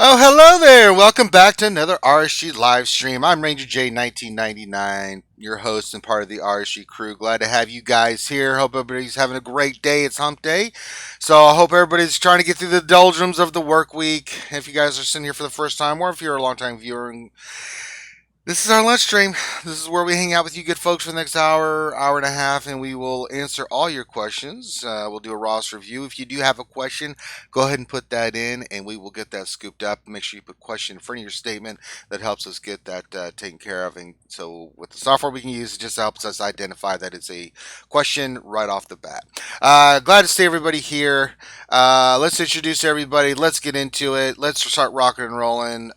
Oh, hello there. Welcome back to another RSG live stream. I'm Ranger J 1999, your host and part of the RSG crew. Glad to have you guys here. Hope everybody's having a great day. It's hump day. So I hope everybody's trying to get through the doldrums of the work week. If you guys are sitting here for the first time or if you're a long time viewer, this is our lunch stream. This is where we hang out with you good folks for the next hour, hour and a half, and we will answer all your questions. We'll do a roster review. If you do have a question, go ahead and put that in, and we will get that scooped up. Make sure you put question in front of your statement. That helps us get that taken care of. And so, with the software we can use, it just helps us identify that it's a question right off the bat. Glad to see everybody here. Let's introduce everybody. Let's get into it. Let's start rocking and rolling.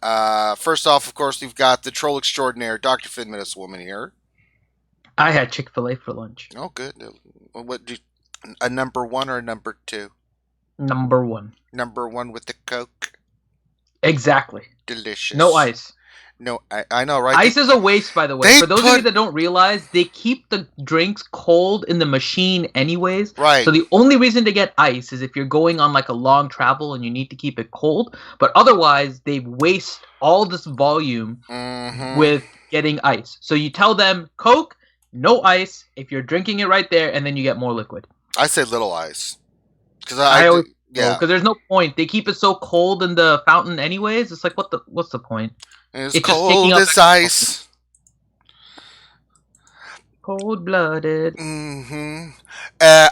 First off, of course, we've got the troll extraordinaire, Dr. Finminus Woman here. I had Chick-fil-A for lunch. Oh, good. What do a number one or a number two? Number one. Number one with the Coke. Exactly. Delicious. No ice. No, I know, right? Ice is a waste, by the way. For those of you that don't realize, they keep the drinks cold in the machine anyways. Right. So the only reason to get ice is if you're going on like a long travel and you need to keep it cold. But otherwise, they waste all this volume with getting ice. So you tell them, Coke, no ice, if you're drinking it right there, and then you get more liquid. I say little ice. Because because there's no point. They keep it so cold in the fountain anyways. It's like, what's the point? It's cold as ice. Cold-blooded.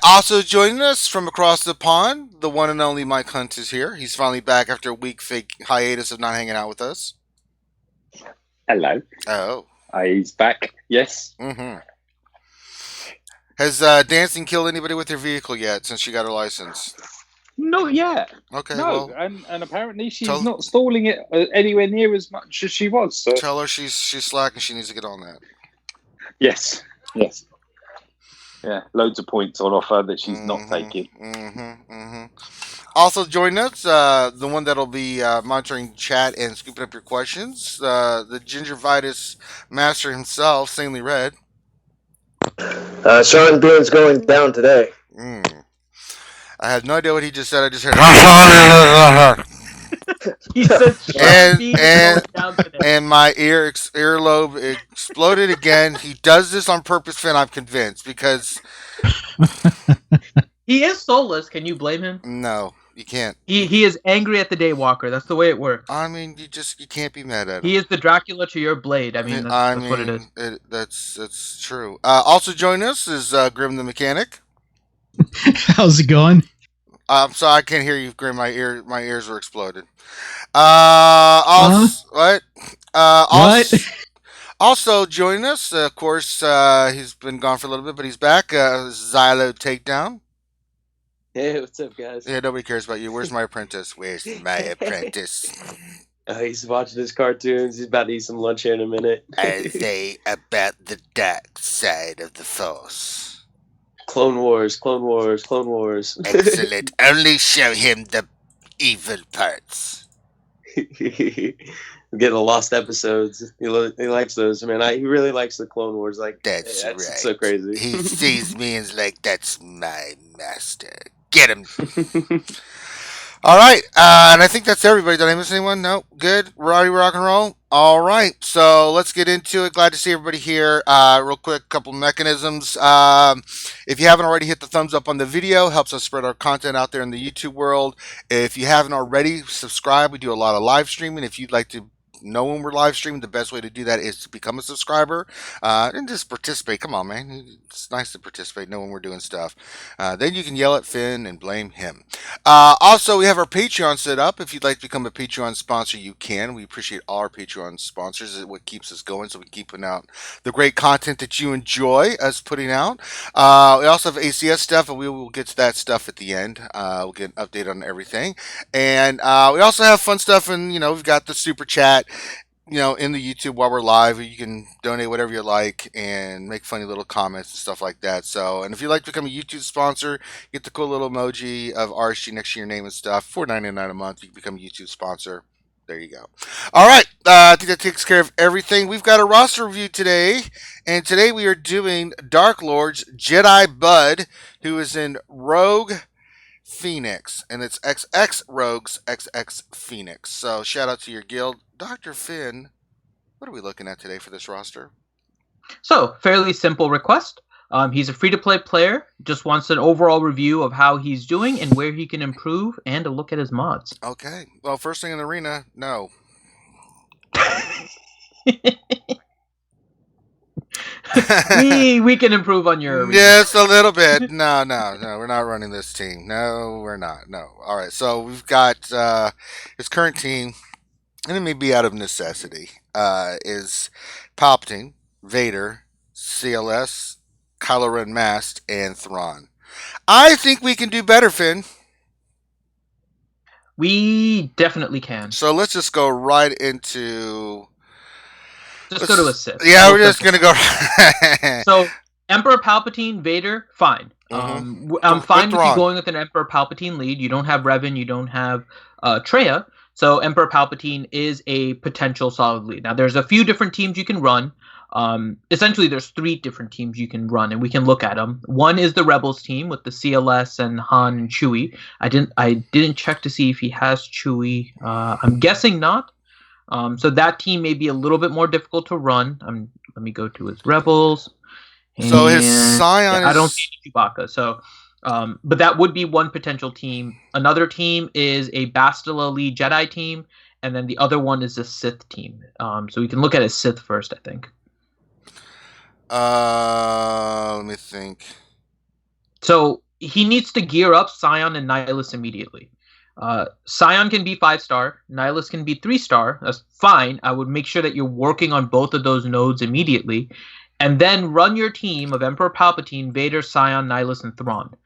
Also joining us from across the pond, the one and only Mike Hunt is here. He's finally back after a week fake hiatus of not hanging out with us. Hello. Oh. He's back. Yes. Has Dancing killed anybody with her vehicle yet since she got her license? Not yet. Okay. No, well, and apparently she's not stalling it anywhere near as much as she was. So. Tell her she's slacking. She needs to get on that. Yes. Yeah, loads of points on offer that she's not taking. Also joining us, the one that'll be monitoring chat and scooping up your questions, the gingivitis master himself, Sanely Red. Sean Bean's going down today. I had no idea what he just said. I just heard. He said, and my earlobe exploded again. He does this on purpose, Finn. I'm convinced because he is soulless. Can you blame him? No, you can't. He is angry at the Daywalker. That's the way it works. I mean, you can't be mad at him. He is the Dracula to your Blade. That's what it is. That's true. Also joining us is Grim the Mechanic. How's it going? I'm sorry, I can't hear you, Grim. My ears were exploded. What? Also joining us, of course, he's been gone for a little bit, but he's back. Xylo Takedown. Hey, what's up, guys? Yeah, nobody cares about you. Where's my apprentice? Where's my apprentice? He's watching his cartoons. He's about to eat some lunch here in a minute. I say about the dark side of the Force. Clone Wars. Excellent. Only show him the evil parts. Getting the lost episodes. He likes those, man. He really likes the Clone Wars. That's right. So crazy. He sees me and is like, "That's my master. Get him." All right, and I think that's everybody. Did I miss anyone? No? Good? We're ready to rock and roll? All right, so let's get into it. Glad to see everybody here. Real quick, couple mechanisms. If you haven't already hit the thumbs up on the video, helps us spread our content out there in the YouTube world. If you haven't already, subscribe. We do a lot of live streaming. If you'd like to know when we're live streaming, the best way to do that is to become a subscriber and just participate. Come on, man. It's nice to participate, know when we're doing stuff. Then you can yell at Finn and blame him. Also, we have our Patreon set up. If you'd like to become a Patreon sponsor, you can. We appreciate all our Patreon sponsors. It's what keeps us going, so we keep putting out the great content that you enjoy us putting out. We also have ACS stuff, and we will get to that stuff at the end. We'll get an update on everything. And we also have fun stuff, and, we've got the super chat. In the YouTube while we're live, you can donate whatever you like and make funny little comments and stuff like that. So, and if you'd like to become a YouTube sponsor, get the cool little emoji of RSG next to your name and stuff. $4.99 a month, you can become a YouTube sponsor. There you go. All right, I think that takes care of everything. We've got a roster review today, and today we are doing Dark Lord's Jedi Bud, who is in Rogue Phoenix, and it's XX Rogues XX Phoenix. So shout out to your guild, Dr. Finn. What are we looking at today for this roster? So, fairly simple request. He's a free-to-play player, just wants an overall review of how he's doing and where he can improve, and a look at his mods. Okay. Well, first thing in the arena, no. we can improve on your arena. Yes, a little bit. No, we're not running this team. No, we're not. No. All right, so we've got his current team, and it may be out of necessity, is Palpatine, Vader, CLS, Kylo Ren Masked, and Thrawn. I think we can do better, Finn. We definitely can. So let's just go right into... Just go to a Sith. Yeah, we're just going to go... So, Emperor Palpatine, Vader, fine. I'm fine with you going with an Emperor Palpatine lead. You don't have Revan, you don't have Traya. So, Emperor Palpatine is a potential solid lead. Now, there's a few different teams you can run. Essentially, there's 3 different teams you can run, and we can look at them. One is the Rebels team with the CLS and Han and Chewie. I didn't check to see if he has Chewie. I'm guessing not. So that team may be a little bit more difficult to run. Let me go to his Rebels. So his Scion is... I don't see Chewbacca. So, but that would be one potential team. Another team is a Bastila lead Jedi team, and then the other one is a Sith team. So we can look at his Sith first, I think. Let me think. So he needs to gear up Scion and Nihilus immediately. Scion can be 5-star, Nihilus can be 3-star. That's fine. I would make sure that you're working on both of those nodes immediately, and then run your team of Emperor Palpatine, Vader, Scion, Nihilus, and Thrawn.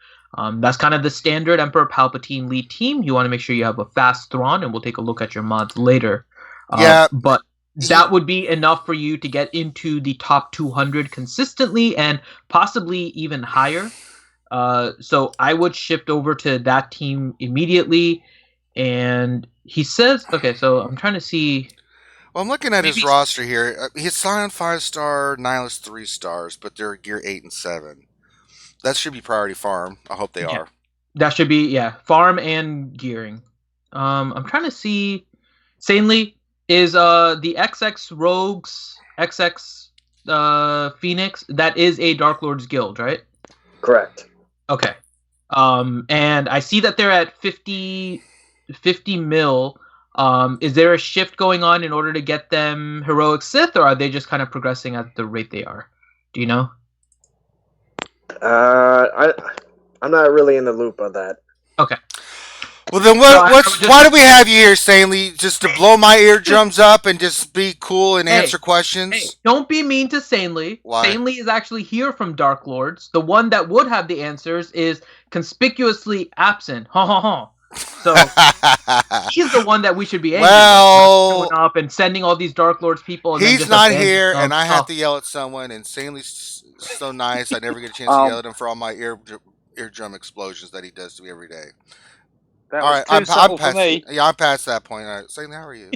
That's kind of the standard Emperor Palpatine lead team. You want to make sure you have a fast Thrawn, and we'll take a look at your mods later. But that would be enough for you to get into the top 200 consistently and possibly even higher. So I would shift over to that team immediately. And he says, okay, so I'm trying to see. Well, I'm looking at his roster here. He's Scion 5-star, Nihilus 3 stars, but they're gear 8 and 7. That should be priority farm. I hope they are. That should be, farm and gearing. I'm trying to see. Sanely is the XX Rogues, XX Phoenix, that is a Dark Lord's Guild, right? Correct. Okay. And I see that they're at 50 mil. Is there a shift going on in order to get them heroic Sith, or are they just kind of progressing at the rate they are? Do you know? I'm not really in the loop of that. Okay. Well, then why do we have you here, Stanley? Just to blow my eardrums up and just be cool and answer questions? Hey, don't be mean to Sanely. Why? Sanely is actually here from Dark Lords. The one that would have the answers is conspicuously absent. Ha ha ha. So he's the one that we should be angry showing up and sending all these Dark Lords people. And he's not here, and I have to yell at someone. And Stanley's so nice, I never get a chance to yell at him for all my eardrum explosions that he does to me every day. That all was right, too for me. Yeah, I'm past that point. All right, Stanley, how are you?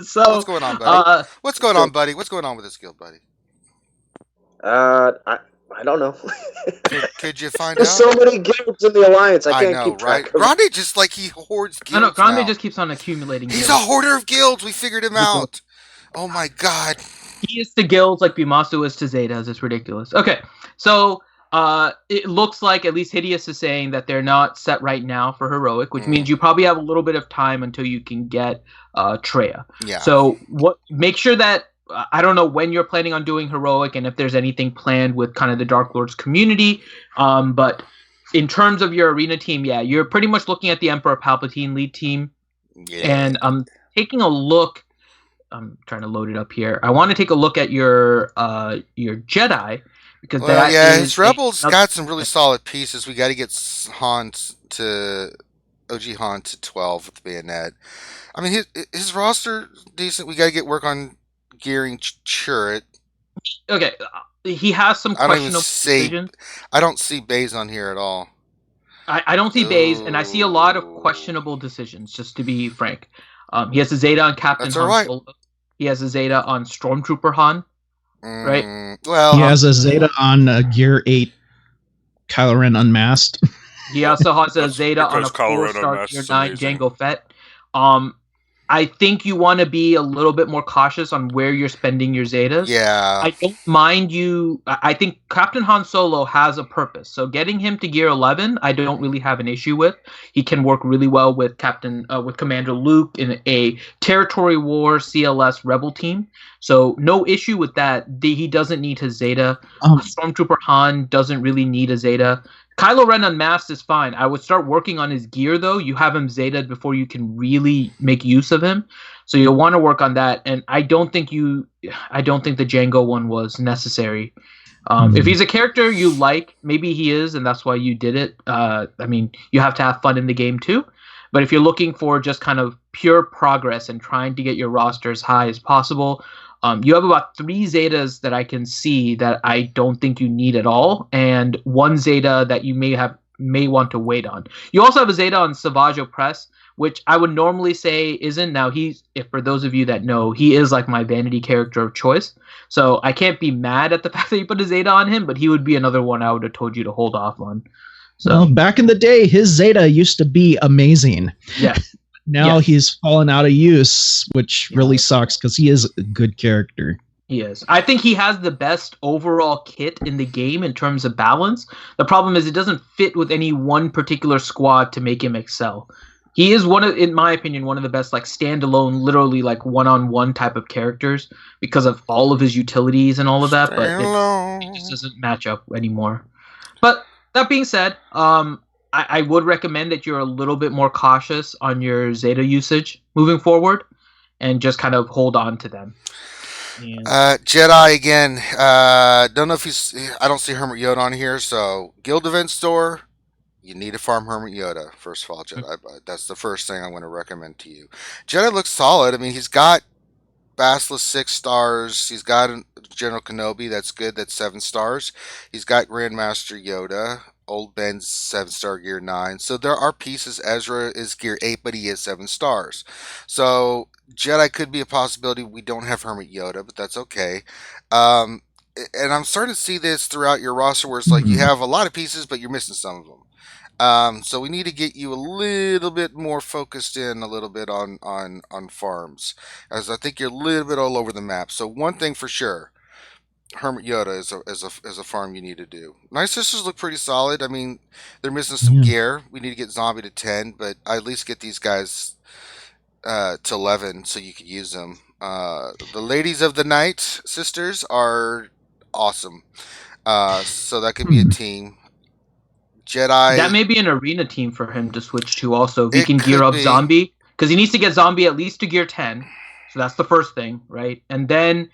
So what's going on, buddy? What's going on, buddy? What's going on with this guild, buddy? I don't know. Could you find There's out? so many guilds in the alliance. I can't keep track. Right? Grande just like he hoards guilds. No, Grande now. just keeps on accumulating. He's a hoarder of guilds. We figured him out. Oh my god. He is to guilds like Bimasu is to Zetas. It's ridiculous. Okay, so it looks like at least Hideous is saying that they're not set right now for heroic, which means you probably have a little bit of time until you can get Traya. Yeah. So make sure that I don't know when you're planning on doing heroic and if there's anything planned with kind of the Dark Lords community. But in terms of your arena team, you're pretty much looking at the Emperor Palpatine lead team. Yeah. And I'm taking a look. I'm trying to load it up here. I want to take a look at your Jedi. Because his Rebels got some really solid pieces. We got to get OG Han to 12 with the bayonet. I mean, his roster decent. We got to get work on gearing Chirrut. Okay, he has some questionable decisions. I don't see Baze on here at all. I don't see Baze, and I see a lot of questionable decisions. Just to be frank, he has a Zeta on Captain Han Solo. He has a Zeta on Stormtrooper Han. Right. Well, he has a Zeta on Gear 8 Kylo Ren unmasked. He also has a That's Zeta on a because Colorado 4-star Mass tier is 9 amazing. Django Fett. I think you want to be a little bit more cautious on where you're spending your Zetas. Yeah. I don't mind you. I think Captain Han Solo has a purpose. So getting him to gear 11, I don't really have an issue with. He can work really well with Commander Luke in a territory war CLS rebel team. So no issue with that. He doesn't need his Zeta. Stormtrooper Han doesn't really need a Zeta. Kylo Ren unmasked is fine. I would start working on his gear, though. You have him Zeta'd before you can really make use of him. So you'll want to work on that. And I don't think the Django one was necessary. If he's a character you like, maybe he is, and that's why you did it. I mean, you have to have fun in the game, too. But if you're looking for just kind of pure progress and trying to get your roster as high as possible, you have about 3 Zetas that I can see that I don't think you need at all, and 1 Zeta that you may want to wait on. You also have a Zeta on Savage Opress, which I would normally say isn't. Now, if for those of you that know, he is like my vanity character of choice. So I can't be mad at the fact that you put a Zeta on him, but he would be another one I would have told you to hold off on. So well, back in the day, his Zeta used to be amazing. Yeah. Now he's fallen out of use, which really sucks because he is a good character. He is. I think he has the best overall kit in the game in terms of balance. The problem is it doesn't fit with any one particular squad to make him excel. He is in my opinion, one of the best like standalone, literally like one-on-one type of characters because of all of his utilities and all of that. But it just doesn't match up anymore. But that being said, I would recommend that you're a little bit more cautious on your Zeta usage moving forward and just kind of hold on to them. Jedi again. Don't know if I don't see Hermit Yoda on here, so Guild Event Store. You need to farm Hermit Yoda, first of all, Jedi. That's the first thing I'm going to recommend to you. Jedi looks solid. I mean, he's got Basilisk 6 stars. He's got General Kenobi. That's good. That's 7 stars. He's got Grandmaster Yoda. Old Ben's 7-star gear 9. So there are pieces. Ezra is gear 8, but he is 7 stars. So Jedi could be a possibility. We don't have Hermit Yoda, but that's okay. And I'm starting to see this throughout your roster where it's like you have a lot of pieces, but you're missing some of them. So we need to get you a little bit more focused in a little bit on farms, as I think you're a little bit all over the map. So one thing for sure, Hermit Yoda is a farm you need to do. Night Sisters look pretty solid. I mean, they're missing some gear. We need to get Zombie to 10, but I at least get these guys to 11 so you can use them. The Ladies of the Night Sisters are awesome. So that could be a team. Jedi. That may be an arena team for him to switch to also. If he can gear up Zombie, because he needs to get Zombie at least to gear 10. So that's the first thing, right? And then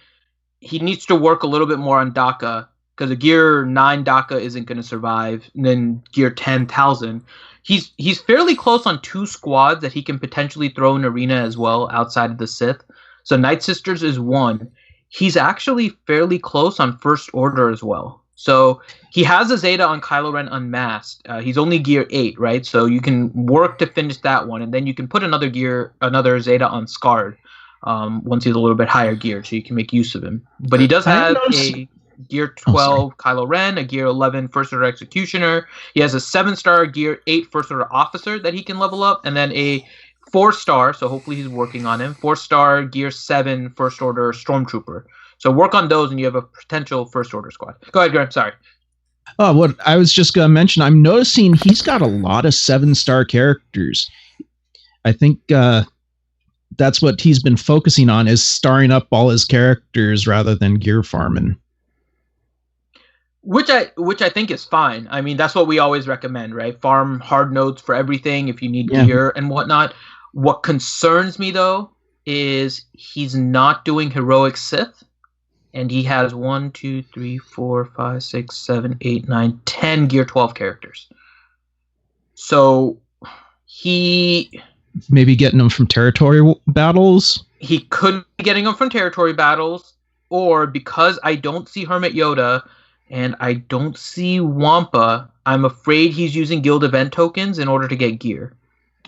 he needs to work a little bit more on DACA, because a gear 9 DACA isn't going to survive. And then gear 10 Talzin. He's fairly close on 2 squads that he can potentially throw in arena as well outside of the Sith. So Night Sisters is 1. He's actually fairly close on First Order as well. So he has a Zeta on Kylo Ren Unmasked. He's only gear 8, right? So you can work to finish that one, and then you can put another Zeta on Scarred once he's a little bit higher gear, so you can make use of him. But he does have a gear 12 Kylo Ren, a gear 11 First Order Executioner. He has a 7-star gear 8 First Order Officer that he can level up, and then a 4-star, so hopefully he's working on him, 4-star gear 7 First Order Stormtrooper. So work on those and you have a potential First Order squad. Go ahead, Graham. Sorry. Oh, what I was just going to mention, I'm noticing he's got a lot of 7-star characters. I think that's what he's been focusing on, is starring up all his characters rather than gear farming. Which I think is fine. I mean, that's what we always recommend, right? Farm hard nodes for everything if you need gear and whatnot. What concerns me, though, is he's not doing Heroic Sith. And he has 1, 2, 3, 4, 5, 6, 7, 8, 9, 10 gear 12 characters. So he maybe getting them from territory battles. He could be getting them from territory battles, or because I don't see Hermit Yoda and I don't see Wampa, I'm afraid he's using guild event tokens in order to get gear.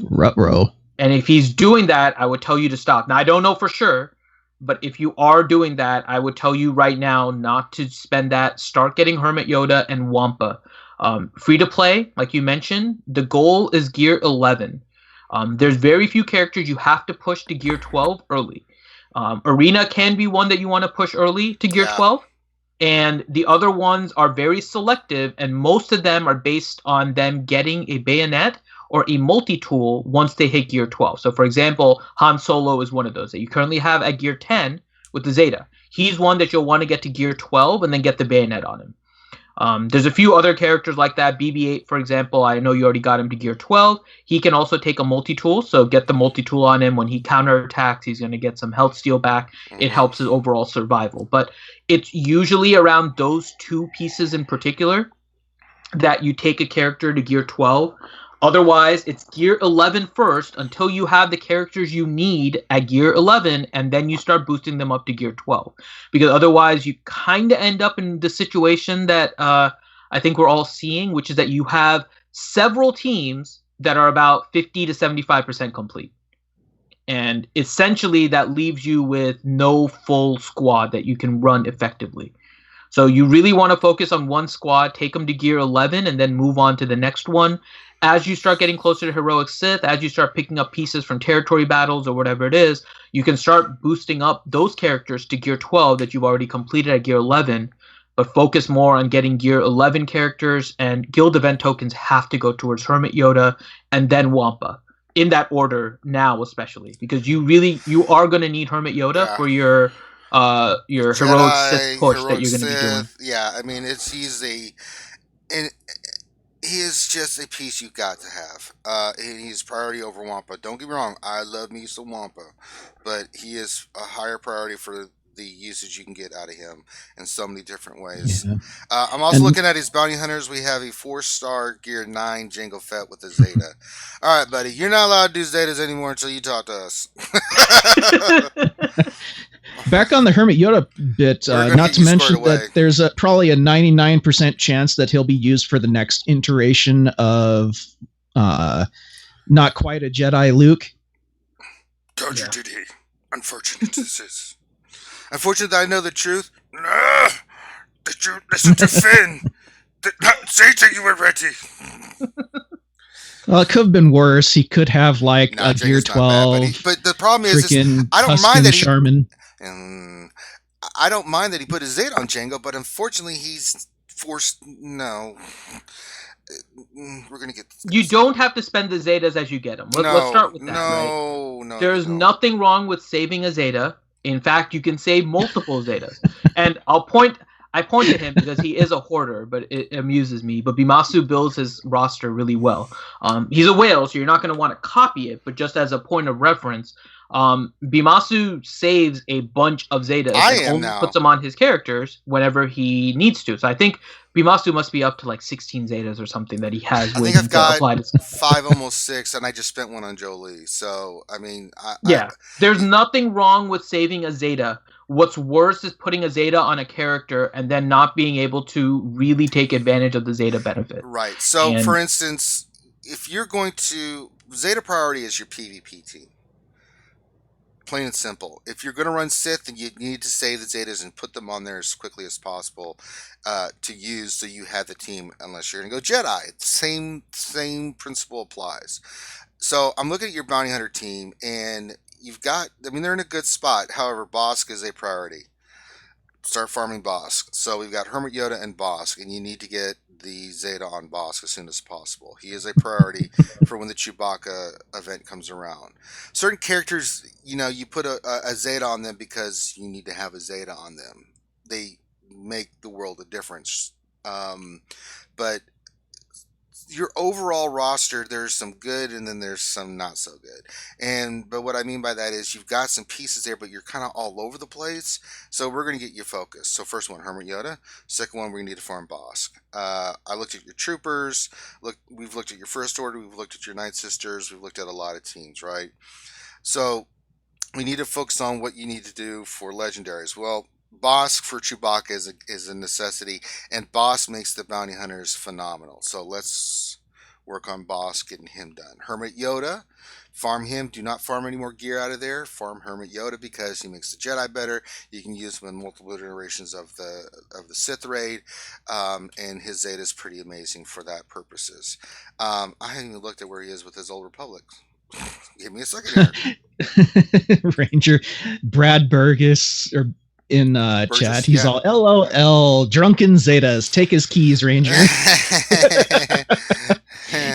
Ruh-roh. And if he's doing that, I would tell you to stop. Now I don't know for sure, But if you are doing that, I would tell you right now not to spend that. Start getting Hermit Yoda and Wampa. Free to play, like you mentioned, the goal is gear 11. There's very few characters you have to push to gear 12 early. Arena can be one that you want to push early to gear 12. And the other ones are very selective, and most of them are based on them getting a bayonet or a multi-tool once they hit gear 12. So, for example, Han Solo is one of those that you currently have at gear 10 with the Zeta. He's one that you'll want to get to gear 12 and then get the bayonet on him. There's a few other characters like that. BB-8, for example, I know you already got him to gear 12. He can also take a multi-tool, so get the multi-tool on him. When he counterattacks, he's going to get some health steal back. It helps his overall survival. But it's usually around those two pieces in particular that you take a character to gear 12. Otherwise, it's gear 11 first until you have the characters you need at gear 11, and then you start boosting them up to gear 12. Because otherwise, you kind of end up in the situation that I think we're all seeing, which is that you have several teams that are about 50 to 75% complete. And essentially, that leaves you with no full squad that you can run effectively. So you really want to focus on one squad, take them to gear 11, and then move on to the next one. As you start getting closer to Heroic Sith, as you start picking up pieces from territory battles or whatever it is, you can start boosting up those characters to gear 12 that you've already completed at gear 11, but focus more on getting gear 11 characters, and guild event tokens have to go towards Hermit Yoda and then Wampa. In that order now, especially, because you are going to need Hermit Yoda for your Jedi, Heroic Sith push that you're going to be doing. Yeah, I mean, he is just a piece you got to have. He's priority over Wampa. Don't get me wrong, I love me some Wampa, but he is a higher priority for the usage you can get out of him in so many different ways. Yeah. I'm also looking at his bounty hunters. We have a 4-star gear 9 Jango Fett with a Zeta. All right, buddy, you're not allowed to do Zetas anymore until you talk to us. Back on the Hermit Yoda bit, not to mention that there's probably a 99% chance that he'll be used for the next iteration of not quite a Jedi Luke. Tragedy. Unfortunate this is. Unfortunate that I know the truth. No! Did you listen to Finn? Did not say to you already. Well, it could have been worse. He could have like a gear 12. Bad, but the problem is I don't mind that Charmin. I don't mind that he put his Zeta on Jango, but unfortunately he's forced. No. We're going to get this. You don't have to spend the Zetas as you get them. Let's start with that. No. There's nothing wrong with saving a Zeta. In fact, you can save multiple Zetas. And I point at him because he is a hoarder, but it amuses me. But Bimasu builds his roster really well. He's a whale, so you're not going to want to copy it, but just as a point of reference, Bimasu saves a bunch of Zetas and only puts them on his characters whenever he needs to. So I think Bimasu must be up to like 16 Zetas or something that he has. I think I've got 5, almost 6, and I just spent one on Jolie. So, I mean... there's nothing wrong with saving a Zeta. What's worse is putting a Zeta on a character and then not being able to really take advantage of the Zeta benefit. Right. So, for instance, if you're going to... Zeta priority is your PvP team. Plain and simple. If you're going to run Sith, then you need to save the Zetas and put them on there as quickly as possible to use, so you have the team. Unless you're going to go Jedi, same principle applies. So I'm looking at your bounty hunter team, and you've got. I mean, they're in a good spot. However, Bosk is a priority. Start farming Bosk. So we've got Hermit Yoda and Bosk, and you need to get the Zeta on Bosk as soon as possible. He is a priority for when the Chewbacca event comes around. Certain characters, you put a Zeta on them because you need to have a Zeta on them. They make the world a difference. But your overall roster, there's some good and then there's some not so good. But what I mean by that is you've got some pieces there, but you're kind of all over the place. So we're going to get you focused. So first one, Hermit Yoda. Second one, we're going to need to farm Bosk. I looked at your troopers. We've looked at your First Order. We've looked at your Night Sisters. We've looked at a lot of teams, right? So we need to focus on what you need to do for legendaries. Well, Bosk for Chewbacca is a necessity, and Bosk makes the bounty hunters phenomenal. So work on Boss getting him done. Hermit Yoda, farm him. Do not farm any more gear out of there. Farm Hermit Yoda because he makes the Jedi better. You can use him in multiple iterations of the Sith raid, and his Zeta is pretty amazing for that purposes. I haven't even looked at where he is with his Old Republic. Give me a second here. Ranger Brad Burgess or in Burgess, chat, he's yeah. all LOL drunken Zetas. Take his keys, Ranger.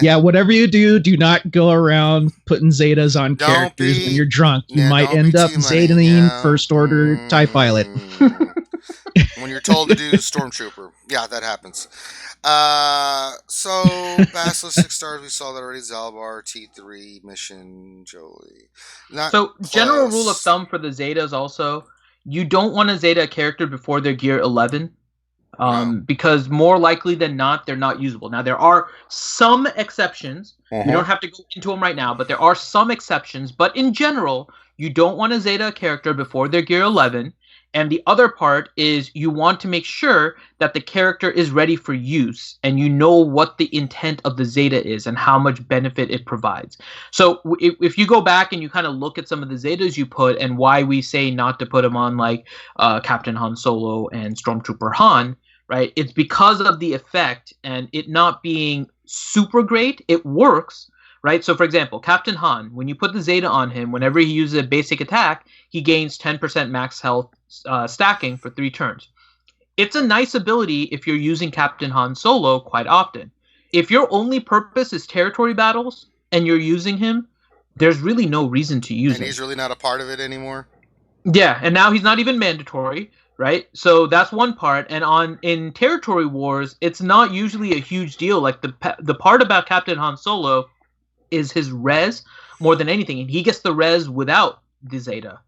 Yeah, whatever you do, do not go around putting Zetas on characters when you're drunk. You might end up Zetaing First Order TIE Pilot. When you're told to do Stormtrooper. Yeah, that happens. So Basilisk 6 stars, we saw that already. Zalbar, T3, Mission, Jolie. So general rule of thumb for the Zetas also, you don't want to Zeta a character before they're gear 11. Because more likely than not, they're not usable. Now, there are some exceptions. We don't have to go into them right now, but there are some exceptions. But in general, you don't want to Zeta a character before they're gear 11. And the other part is you want to make sure that the character is ready for use and you know what the intent of the Zeta is and how much benefit it provides. So if you go back and you kind of look at some of the Zetas you put and why we say not to put them on like Captain Han Solo and Stormtrooper Han, right? It's because of the effect and it not being super great. It works, right? So for example, Captain Han, when you put the Zeta on him, whenever he uses a basic attack, he gains 10% max health stacking for 3 turns. It's a nice ability if you're using Captain Han Solo quite often. If your only purpose is territory battles and you're using him, there's really no reason to use him. And he's really not a part of it anymore? Yeah, and now he's not even mandatory, right? So that's one part. And in Territory Wars, it's not usually a huge deal. Like the part about Captain Han Solo is his res more than anything, and he gets the res without the Zeta.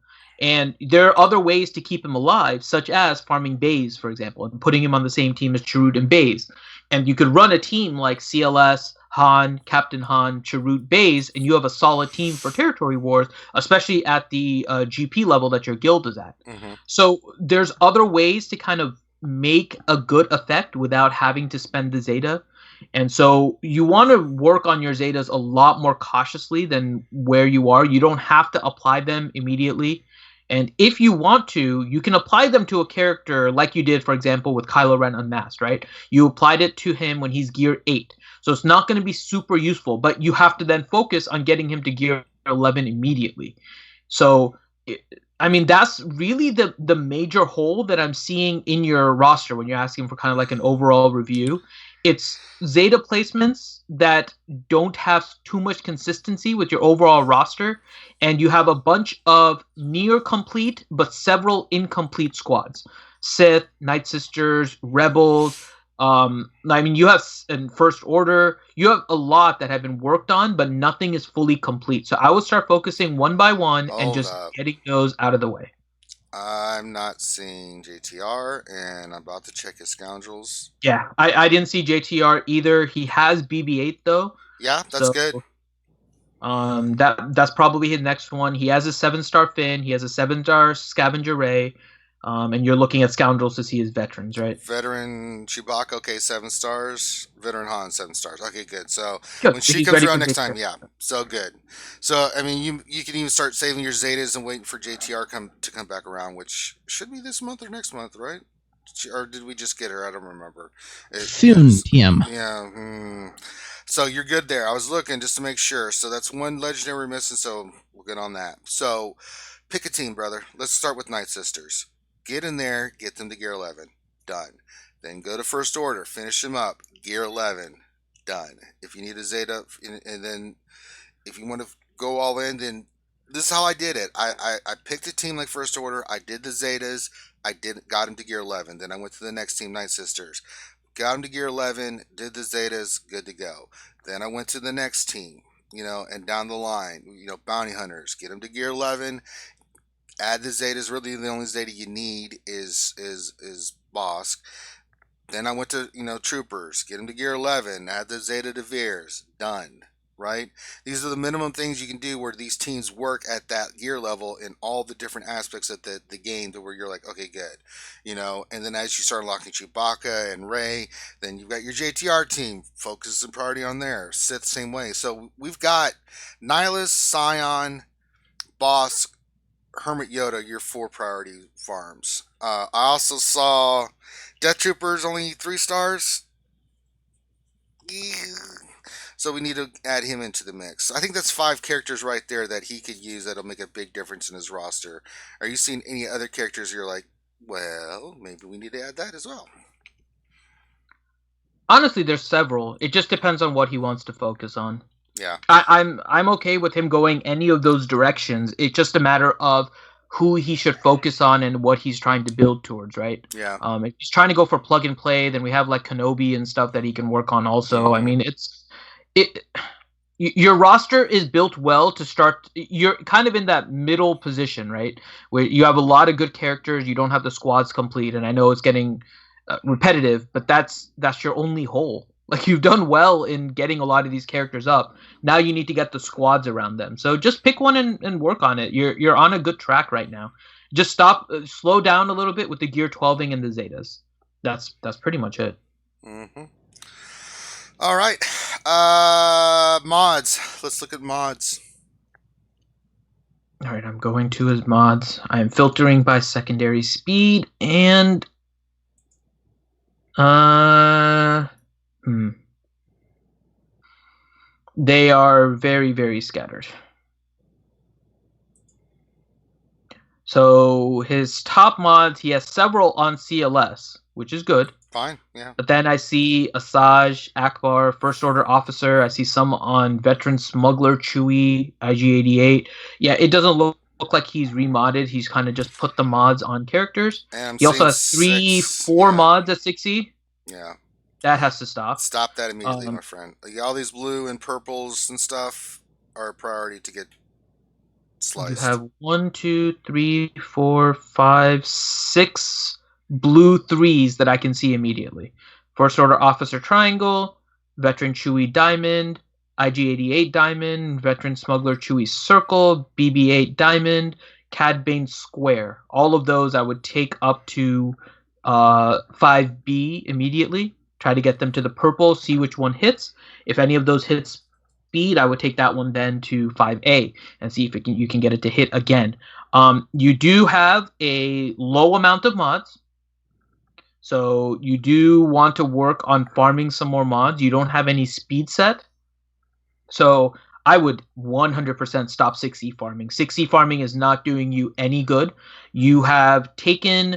And there are other ways to keep him alive, such as farming Baze, for example, and putting him on the same team as Chirrut and Baze. And you could run a team like CLS, Han, Captain Han, Chirrut, Baze, and you have a solid team for Territory Wars, especially at the GP level that your guild is at. So there's other ways to kind of make a good effect without having to spend the Zeta. And so you want to work on your Zetas a lot more cautiously than where you are. You don't have to apply them immediately. And if you want to, you can apply them to a character like you did, for example, with Kylo Ren Unmasked, right? You applied it to him when he's gear 8. So it's not going to be super useful, but you have to then focus on getting him to gear 11 immediately. So, I mean, that's really the major hole that I'm seeing in your roster when you're asking for kind of like an overall review. It's Zeta placements that don't have too much consistency with your overall roster, and you have a bunch of near complete but several incomplete squads. Sith, Night Sisters, Rebels. I mean, you have in First Order. You have a lot that have been worked on, but nothing is fully complete. So I would start focusing one by one and just getting those out of the way. I'm not seeing JTR, and I'm about to check his scoundrels. Yeah, I didn't see JTR either. He has BB-8 though. Yeah, that's good. That's probably his next one. He has a 7-star Finn. He has a 7-star Scavenger Ray. And you're looking at scoundrels to see his veterans, right? Veteran Chewbacca, okay, 7 stars. Veteran Han, 7 stars. Okay, good. So good. When she comes around next time, yeah, so good. So I mean, you can even start saving your Zetas and waiting for JTR to come back around, which should be this month or next month, right? Or did we just get her? I don't remember. Soon, TM. Yeah. So you're good there. I was looking just to make sure. So that's one legendary missing. So we'll get on that. So pick a team, brother. Let's start with Night Sisters. Get in there, get them to gear 11. Done. Then go to First Order, finish them up. Gear 11. Done. If you need a Zeta, and then if you want to go all in, then this is how I did it. I picked a team like First Order. I did the Zetas. Got them to gear 11. Then I went to the next team, Night Sisters. Got them to gear 11. Did the Zetas. Good to go. Then I went to the next team, and down the line, Bounty Hunters. Get them to gear 11. Add the Zetas. Really, the only Zeta you need is Bosk. Then I went to Troopers. Get them to gear 11. Add the Zeta to Veers. Done. right? These are the minimum things you can do where these teams work at that gear level in all the different aspects of the game to where you're like, okay, good. And then as you start unlocking Chewbacca and Rey, then you've got your JTR team, focus and priority on there. Sith, same way. So we've got Nihilus, Scion, Boss, Hermit Yoda, your 4 priority farms. I also saw Death Troopers only 3 stars. So we need to add him into the mix. I think that's 5 characters right there that he could use that'll make a big difference in his roster. Are you seeing any other characters you're like, well, maybe we need to add that as well? Honestly, there's several. It just depends on what he wants to focus on. Yeah. I'm okay with him going any of those directions. It's just a matter of who he should focus on and what he's trying to build towards, right? Yeah. If he's trying to go for plug and play, then we have like Kenobi and stuff that he can work on also. Mm-hmm. I mean, your roster is built well to start. You're kind of in that middle position, right? Where you have a lot of good characters. You don't have the squads complete, and I know it's getting repetitive, but that's your only hole. Like, you've done well in getting a lot of these characters up. Now you need to get the squads around them. So just pick one and work on it. You're on a good track right now. Just slow down a little bit with the Gear 12ing and the Zetas. That's pretty much it. Mm-hmm. All right. Mods. Let's look at mods. All right, I'm going to his mods. I am filtering by secondary speed and they are very, very scattered. So his top mods, he has several on CLS, which is good. Fine, yeah. But then I see Asajj, Akbar, First Order Officer. I see some on Veteran Smuggler, Chewie, IG-88. Yeah, it doesn't look like he's remodded. He's kind of just put the mods on characters. He also has 4 mods at 6E. Yeah. That has to stop. Stop that immediately, my friend. Like, all these blue and purples and stuff are a priority to get sliced. You have 1, 2, 3, 4, 5, 6 blue 3s that I can see immediately. First Order Officer Triangle, Veteran Chewie Diamond, IG-88 Diamond, Veteran Smuggler Chewie Circle, BB-8 Diamond, Cad Bane Square. All of those I would take up to 5B immediately. Try to get them to the purple, see which one hits. If any of those hits speed, I would take that one then to 5A and see if you can get it to hit again. You do have a low amount of mods, so you do want to work on farming some more mods. You don't have any speed set, so I would 100% stop 6E farming. 6E farming is not doing you any good. You have taken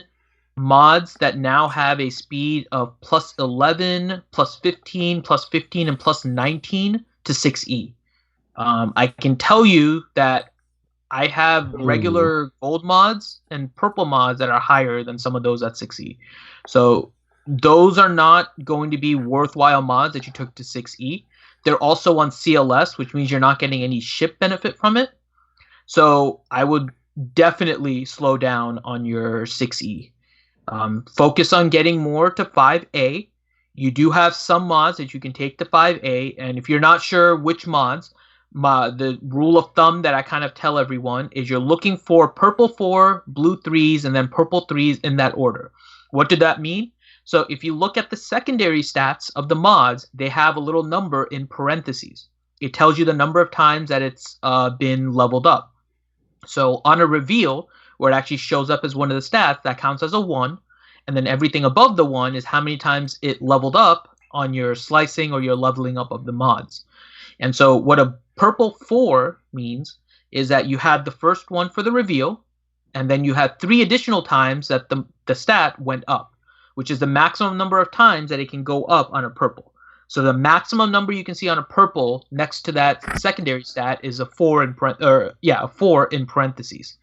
mods that now have a speed of plus 11, plus 15, plus 15, and plus 19 to 6E. I can tell you that I have regular gold mods and purple mods that are higher than some of those at 6E. So those are not going to be worthwhile mods that you took to 6E. They're also on CLS, which means you're not getting any ship benefit from it. So I would definitely slow down on your 6E. Focus on getting more to 5A. You do have some mods that you can take to 5A, and if you're not sure which mods, the rule of thumb that I kind of tell everyone is you're looking for purple 4, blue 3s, and then purple 3s in that order. What did that mean? So if you look at the secondary stats of the mods, they have a little number in parentheses. It tells you the number of times that it's been leveled up. So on a reveal, where it actually shows up as one of the stats, that counts as a 1, and then everything above the 1 is how many times it leveled up on your slicing or your leveling up of the mods. And so what a purple 4 means is that you had the first one for the reveal, and then you had 3 additional times that the stat went up, which is the maximum number of times that it can go up on a purple. So the maximum number you can see on a purple next to that secondary stat is a 4 in parentheses.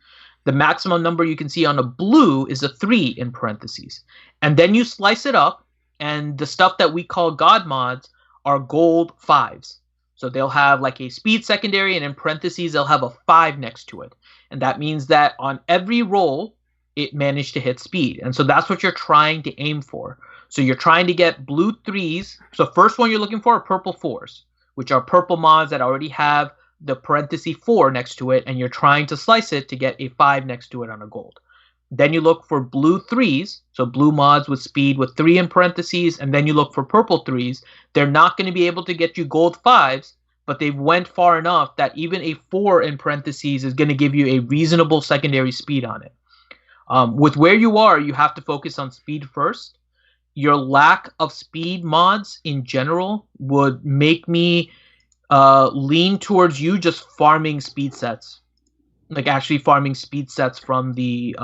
The maximum number you can see on a blue is a 3 in parentheses. And then you slice it up, and the stuff that we call God mods are gold 5s. So they'll have like a speed secondary, and in parentheses, they'll have a 5 next to it. And that means that on every roll, it managed to hit speed. And so that's what you're trying to aim for. So you're trying to get blue 3s. So first one you're looking for are purple 4s. which are purple mods that already have the parenthesis 4 next to it, and you're trying to slice it to get a 5 next to it on a gold. Then you look for blue 3s, so blue mods with speed with 3 in parentheses, and then you look for purple 3s. They're not going to be able to get you gold 5s, but they've went far enough that even a 4 in parentheses is going to give you a reasonable secondary speed on it. With where you are, you have to focus on speed first. Your lack of speed mods in general would make me lean towards you just farming speed sets, like actually farming speed sets from the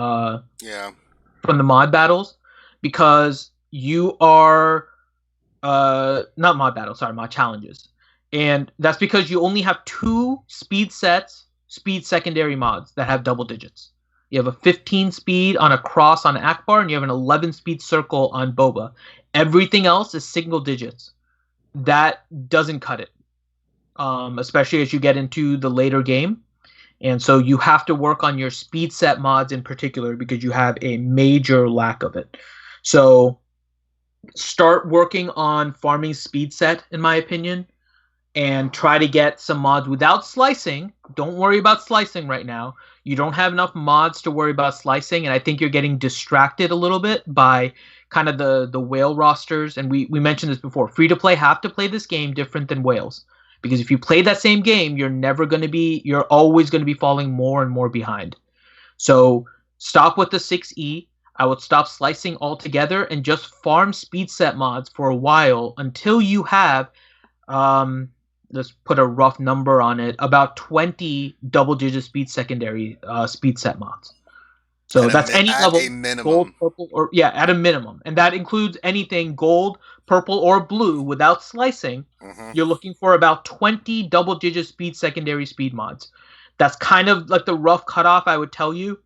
mod battles, because you are not mod battles, sorry, mod challenges, and that's because you only have 2 speed sets, speed secondary mods that have double digits. You have a 15 speed on a cross on Akbar, and you have an 11 speed circle on Boba. Everything else is single digits. That doesn't cut it, especially as you get into the later game. And so you have to work on your speed set mods in particular because you have a major lack of it. So start working on farming speed set, in my opinion, and try to get some mods without slicing. Don't worry about slicing right now. You don't have enough mods to worry about slicing, and I think you're getting distracted a little bit by kind of the whale rosters. And we mentioned this before. Free-to-play have to play this game different than whales. Because if you play that same game, you're always going to be falling more and more behind. So stop with the 6E. I would stop slicing altogether and just farm speed set mods for a while until you have, let's put a rough number on it, about 20 double-digit speed secondary speed set mods. So that's any level, gold, purple, or at a minimum, and that includes anything gold, purple, or blue without slicing. You're looking for about 20 double-digit speed secondary speed mods. That's kind of like the rough cutoff, I would tell you.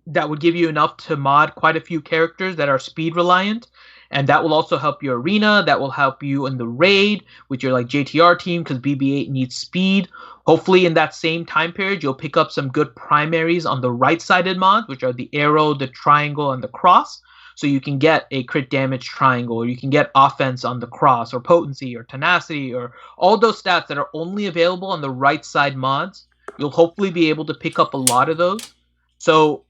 That would give you enough to mod quite a few characters that are speed reliant, and that will also help your arena. That will help you in the raid with your like JTR team because BB-8 needs speed. Hopefully in that same time period, you'll pick up some good primaries on the right-sided mods, which are the arrow, the triangle, and the cross. So you can get a crit damage triangle, or you can get offense on the cross, or potency, or tenacity, or all those stats that are only available on the right side mods. You'll hopefully be able to pick up a lot of those. So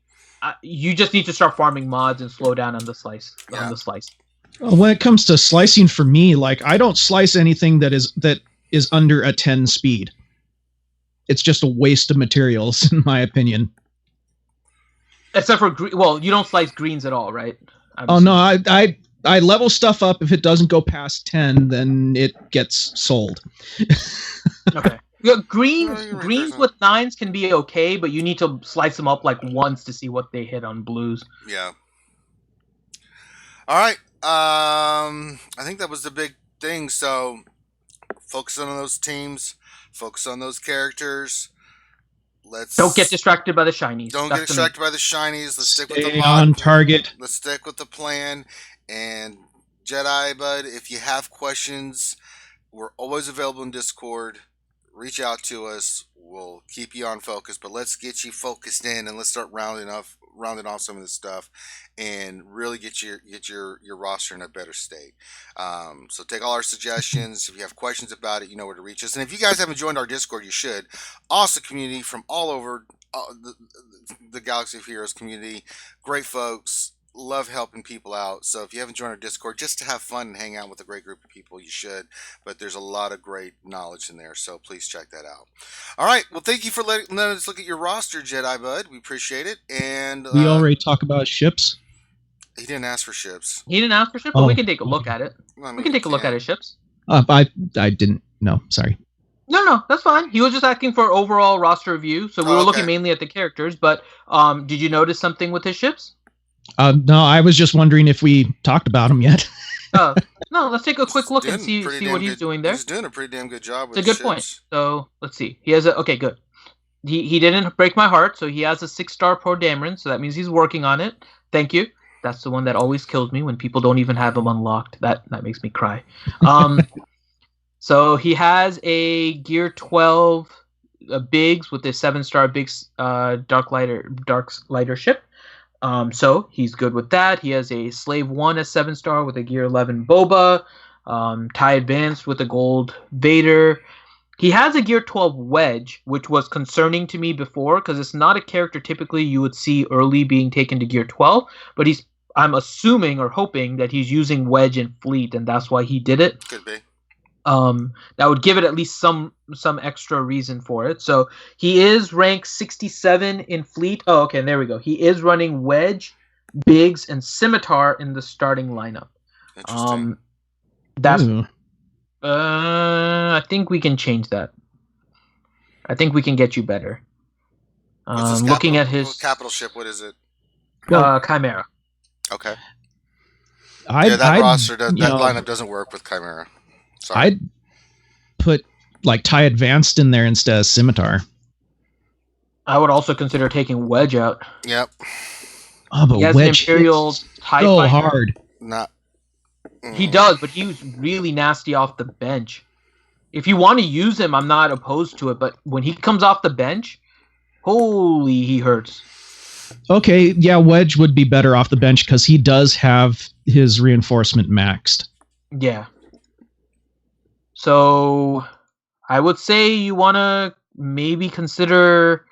you just need to start farming mods and slow down on the slice. On the slice. When it comes to slicing, for me, like I don't slice anything that is under a 10 speed. It's just a waste of materials, in my opinion. Except for you don't slice greens at all, right? No, I level stuff up. If it doesn't go past 10, then it gets sold. Okay. Greens with 9s can be okay, but you need to slice them up like once to see what they hit on blues. Yeah. All right. I think that was the big thing. So focus on those teams. Focus on those characters. Don't get distracted by the shinies. Get distracted by the shinies. Let's stick with the on target. Let's stick with the plan. And Jedi Bud, if you have questions, we're always available in Discord. Reach out to us. We'll keep you on focus, but let's get you focused in and let's start rounding off some of this stuff and really get your roster in a better state. So take all our suggestions. If you have questions about it, you know where to reach us. And if you guys haven't joined our Discord, you should. Awesome community from all over the Galaxy of Heroes community. Great folks. Love helping people out. So if you haven't joined our Discord, just to have fun and hang out with a great group of people, you should. But there's a lot of great knowledge in there, so please check that out. All right. Well, thank you for letting us look at your roster, Jedi Bud. We appreciate it. And we already talked about ships. He didn't ask for ships. He didn't ask for ships, but we can take a look at it. We can take a look at his ships. I didn't. No, sorry. No, that's fine. He was just asking for overall roster review, so we were looking mainly at the characters. But did you notice something with his ships? No, I was just wondering if we talked about him yet. No, let's take a quick look and see what he's doing there. He's doing a pretty damn good job with It's a good point. So let's see. He has okay, good. He didn't break my heart, so he has a 6-star Pro Dameron, so that means he's working on it. Thank you. That's the one that always kills me when people don't even have him unlocked. That makes me cry. So he has a Gear 12 Biggs with a 7-star Biggs Dark Lighter ship. So he's good with that. He has a Slave 1 as 7-star with a Gear 11 Boba. Tie Advanced with a gold Vader. He has a Gear 12 Wedge, which was concerning to me before because it's not a character typically you would see early being taken to Gear 12, but I'm assuming or hoping that he's using Wedge in Fleet, and that's why he did it. Could be. That would give it at least some extra reason for it. So he is ranked 67 in Fleet. Oh, okay, there we go. He is running Wedge, Biggs, and Scimitar in the starting lineup. Interesting. I think we can change that. I think we can get you better. Looking at his capital ship, what is it? Chimera. Okay. That roster that lineup doesn't work with Chimera. Sorry. I'd put like Tie Advanced in there instead of Scimitar. I would also consider taking Wedge out. Yep. Oh, but he has Wedge an Imperial TIE so fighter. hard. He does, but he was really nasty off the bench. If you want to use him, I'm not opposed to it, but when he comes off the bench, holy, he hurts. Okay, yeah, Wedge would be better off the bench because he does have his reinforcement maxed. Yeah. So I would say you want to maybe consider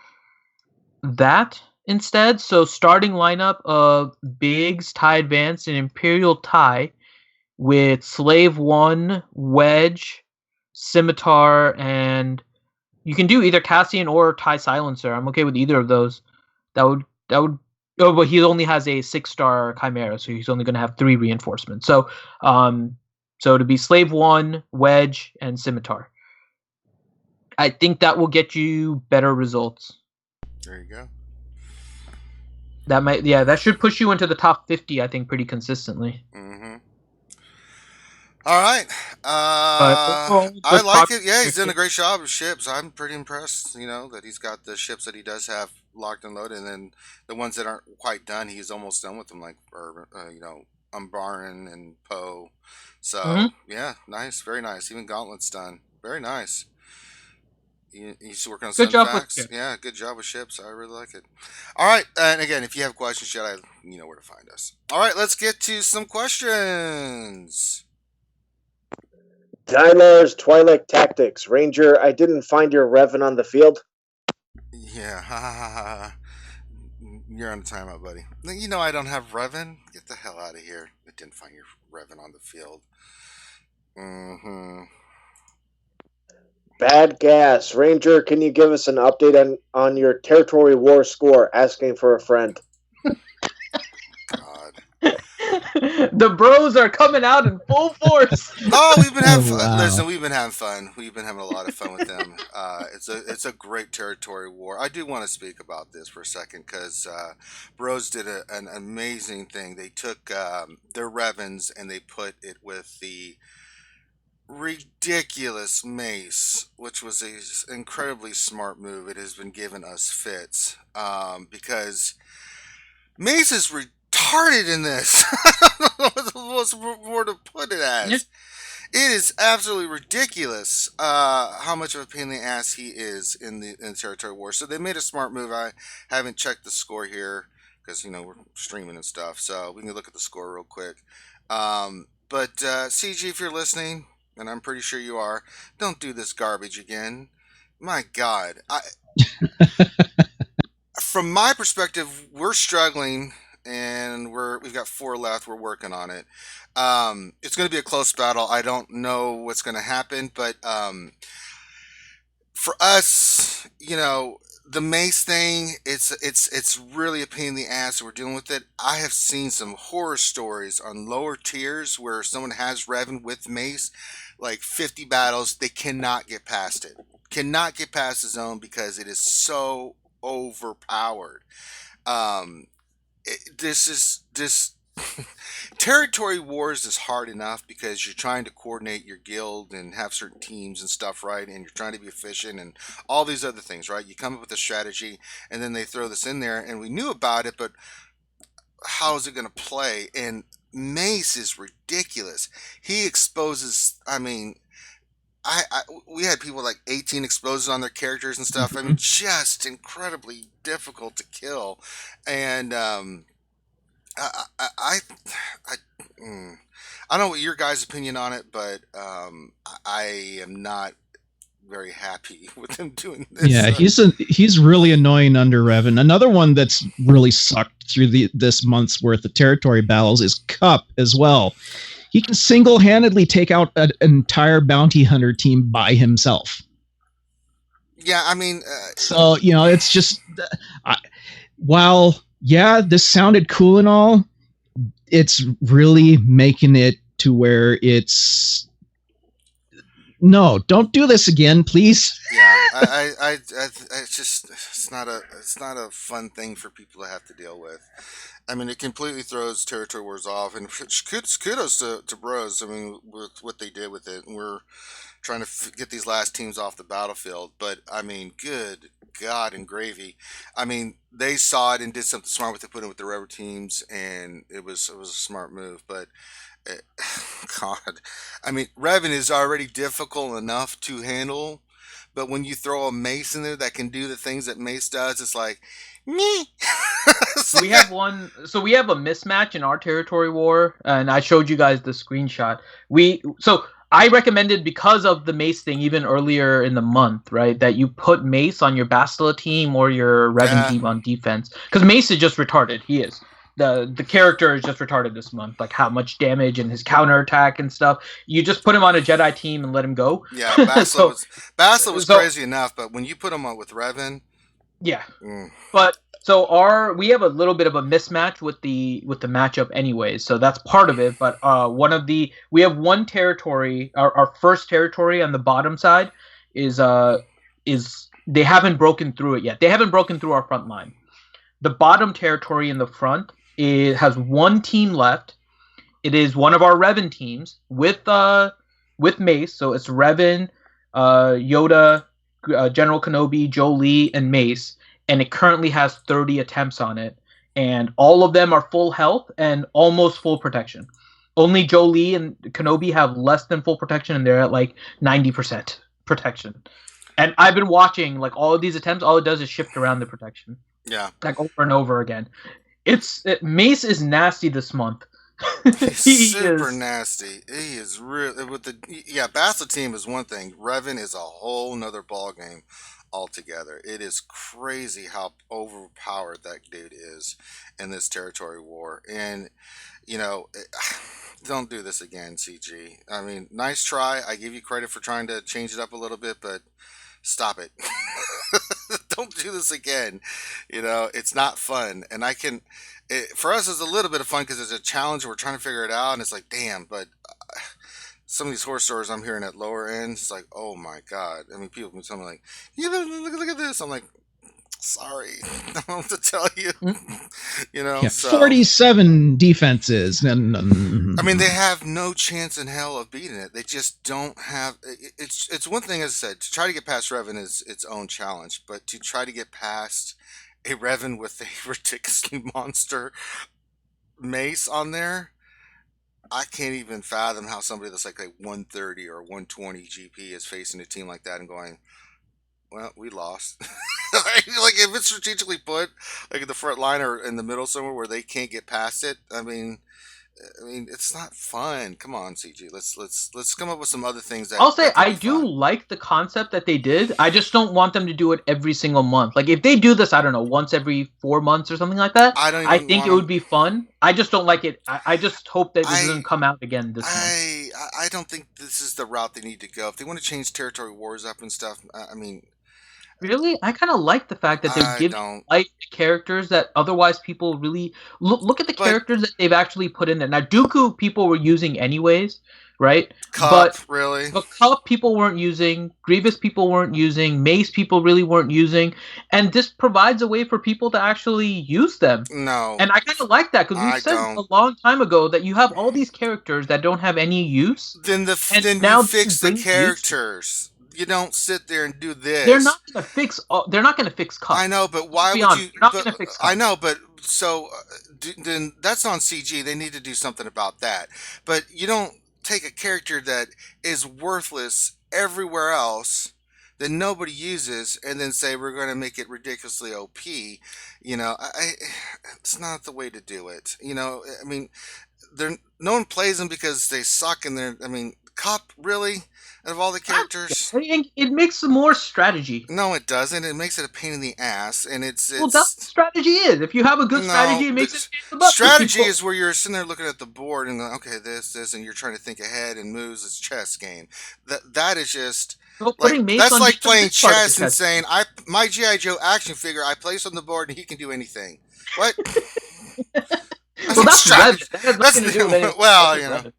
that instead. So starting lineup of Biggs, TIE Advanced, and Imperial TIE with Slave 1, Wedge, Scimitar, and you can do either Cassian or TIE Silencer. I'm okay with either of those. That would oh, but he only has a 6-star Chimera, so he's only going to have 3 reinforcements. So to be Slave 1, Wedge, and Scimitar. I think that will get you better results. There you go. That should push you into the top 50, I think, pretty consistently. Mm-hmm. All right. I like it. Yeah, he's doing a great job with ships. I'm pretty impressed, that he's got the ships that he does have locked and loaded, and then the ones that aren't quite done, he's almost done with them, like, Umbaran and Poe. So, yeah, nice. Very nice. Even Gauntlet's done. Very nice. He's working on some facts. Yeah, good job with ships. I really like it. All right. And again, if you have questions, Jedi, you know where to find us. All right, let's get to some questions. Tyler's Twilight Tactics. Ranger, I didn't find your Revan on the field. Yeah, you're on timeout, buddy. I don't have Revan. Get the hell out of here. I didn't find your Revan on the field. Mm-hmm. Bad Gas. Ranger, can you give us an update on your territory war score? Asking for a friend. God. The bros are coming out in full force. Oh, we've been having fun. Wow. Listen, we've been having fun. We've been having a lot of fun with them. It's a great territory war. I do want to speak about this for a second because bros did an amazing thing. They took their Revens and they put it with the ridiculous mace, which was an incredibly smart move. It has been giving us fits because mace is retarded in this. I don't know what's more to put it as. It is absolutely ridiculous how much of a pain in the ass he is in territory war. So they made a smart move. I haven't checked the score here because we're streaming and stuff, so we can look at the score real quick. But CG, if you're listening, and I'm pretty sure you are, don't do this garbage again. My God, from my perspective, we're struggling. And we've got 4 left. We're working on it. It's going to be a close battle. I don't know what's going to happen, but for us, the mace thing, it's really a pain in the ass. We're dealing with it. I have seen some horror stories on lower tiers where someone has Revan with mace, like 50 battles, they cannot get past it. Cannot get past the zone because it is so overpowered. This territory wars is hard enough because you're trying to coordinate your guild and have certain teams and stuff, right? And you're trying to be efficient and all these other things, right? You come up with a strategy and then they throw this in there and we knew about it, but how is it going to play? And Mace is ridiculous. He exposes, we had people like 18 exposes on their characters and stuff. Just incredibly difficult to kill. And I I don't know what your guys' opinion on it, but I am not very happy with him doing this. Yeah, he's really annoying under Revan. Another one that's really sucked through this month's worth of territory battles is Cup as well. He can single-handedly take out an entire bounty hunter team by himself. Yeah, I mean, so it's just while this sounded cool and all, it's really making it to where it's no, don't do this again, please. Yeah, it's not a fun thing for people to have to deal with. I mean, it completely throws territory wars off, and kudos to Bros. I mean, with what they did with it, and we're trying to get these last teams off the battlefield. But I mean, good God and gravy. I mean, they saw it and did something smart with it, put it with the rubber teams, and it was a smart move. But God, I mean, Revan is already difficult enough to handle, but when you throw a Mace in there that can do the things that Mace does, it's like me. We have we have a mismatch in our territory war, and I showed you guys the screenshot. So I recommended, because of the Mace thing even earlier in the month, right, that you put Mace on your Bastila team or your Revan team on defense, because Mace is just retarded. He is. The character is just retarded this month, like how much damage and his counterattack and stuff. You just put him on a Jedi team and let him go. Yeah, Bastila was crazy enough, but when you put him on with Revan, yeah. But so we have a little bit of a mismatch with the matchup anyways, so that's part of it. But we have one territory, our first territory on the bottom side is they haven't broken through it yet. They haven't broken through our front line. The bottom territory in the front, it has one team left. It is one of our Revan teams with Mace. So it's Revan, Yoda, General Kenobi, Jolie, and Mace. And it currently has 30 attempts on it. And all of them are full health and almost full protection. Only Jolie and Kenobi have less than full protection, and they're at like 90% protection. And I've been watching like all of these attempts. All it does is shift around the protection. Yeah, like over and over again. Mace is nasty this month. He's super nasty. He is really with Bastila team is one thing. Revan is a whole nother ball game altogether. It is crazy how overpowered that dude is in this territory war. And don't do this again, CG. I mean, nice try. I give you credit for trying to change it up a little bit, but stop it. Don't do this again. It's not fun. And for us, it's a little bit of fun because it's a challenge. We're trying to figure it out, and it's like, damn. But some of these horror stories I'm hearing at lower ends, it's like, oh my God. I mean, people can tell me like, look at this. I'm like, sorry, I don't know what to tell you. Yeah, 47 defenses. I mean, they have no chance in hell of beating it. They just don't have. It's one thing, as I said, to try to get past Revan is its own challenge, but to try to get past a Revan with a ridiculously monster Mace on there, I can't even fathom how somebody that's like 130 or 120 GP is facing a team like that and going, well, we lost. Like if it's strategically put, like at the front line or in the middle somewhere where they can't get past it, I mean, it's not fun. Come on, CG. Let's come up with some other things that I'll say I do fun. like the concept that they did. I just don't want them to do it every single month. Like if they do this, I don't know, once every 4 months or something like that. I think it would be fun. I just don't like it. I just hope that it doesn't come out again this month. I don't think this is the route they need to go. If they want to change territory wars up and stuff, I mean. Really, I kind of like the fact that they're giving life to characters that otherwise people really look at the characters that they've actually put in there. Now, Dooku people were using anyways, right? Cup, but Cup people weren't using, Grievous people weren't using, Mace people really weren't using, and this provides a way for people to actually use them. No, and I kind of like that because we said a long time ago that you have all these characters that don't have any use. Then you fix the characters. You don't sit there and do this. They're not going to fix. They're not going to fix Cup. I know, but why would you? They're not going to fix Cup. I know, but so then that's on CG. They need to do something about that. But you don't take a character that is worthless everywhere else that nobody uses, and then say we're going to make it ridiculously OP. It's not the way to do it. I mean. no one plays them because they suck, and they're. I mean, Cup really, out of all the characters. It makes more strategy. No, it doesn't. It makes it a pain in the ass, and Well, that's what strategy is. If you have a good strategy, it makes it the butt for strategy people. is where you're sitting there looking at the board and going, okay, this, and you're trying to think ahead and moves. It's chess game. That is just Well, like putting mace that's on like just playing this part of the chess and saying, my GI Joe action figure I place on the board and he can do anything. What? Well, that's strategy. That has That's nothing to do with anything. well, you know.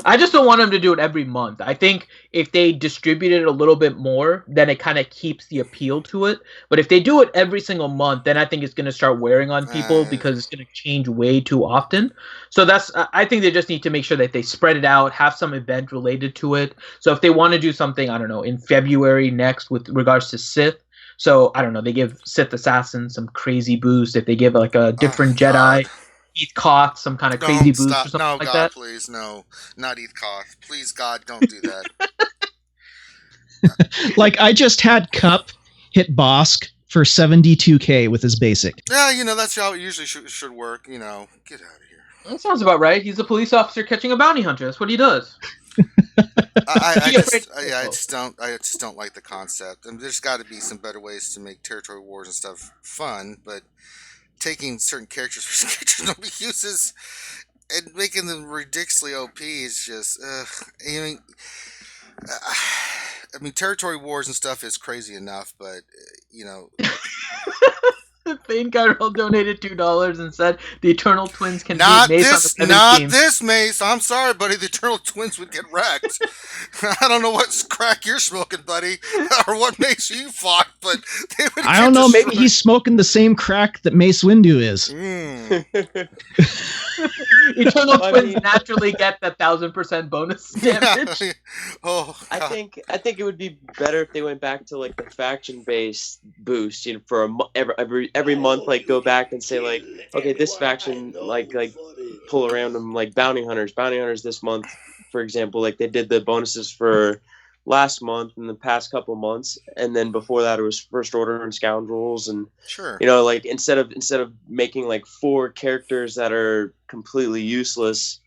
I just don't want them to do it every month. I think if they distribute it a little bit more, then it kind of keeps the appeal to it. But if they do it every single month, then I think it's going to start wearing on people because it's going to change way too often. So I think they just need to make sure that they spread it out, have some event related to it. So if they want to do something, I don't know, in February next with regards to Sith, so I don't know, they give Sith Assassins some crazy boost. If they give like a different Jedi. God. Eat Koth, some kind of crazy boost or something no, like God, that. Please, no, not Eat Koth. Please, God, don't do that. Like, I just had Cup hit Bosk for 72k with his basic. Yeah, you know, that's how it usually should work. You know, get out of here. That sounds about right. He's a police officer catching a bounty hunter. That's what he does. I just don't like the concept. I mean, there's got to be some better ways to make territory wars and stuff fun, but taking certain characters for characters nobody uses and making them ridiculously OP is just. I mean, territory wars and stuff is crazy enough, but you know. Thane Kyrell donated $2 and said the Eternal Twins can not beat Mace this, on the not team. this Mace. I'm sorry, buddy. The Eternal Twins would get wrecked. I don't know what crack you're smoking, buddy, or what Mace you fought, but they would. I don't know. Maybe he's smoking the same crack that Mace Windu is. Eternal Twins naturally get that 1000% bonus damage. Yeah. Oh, God. I think it would be better if they went back to like the faction based boost, you know, for every month, like go back and say like, okay, this faction like pull around them like bounty hunters this month, for example, like they did the bonuses for last month and the past couple months, and then before that it was First Order and Scoundrels, and sure, you know, like instead of making like 4 characters that are completely useless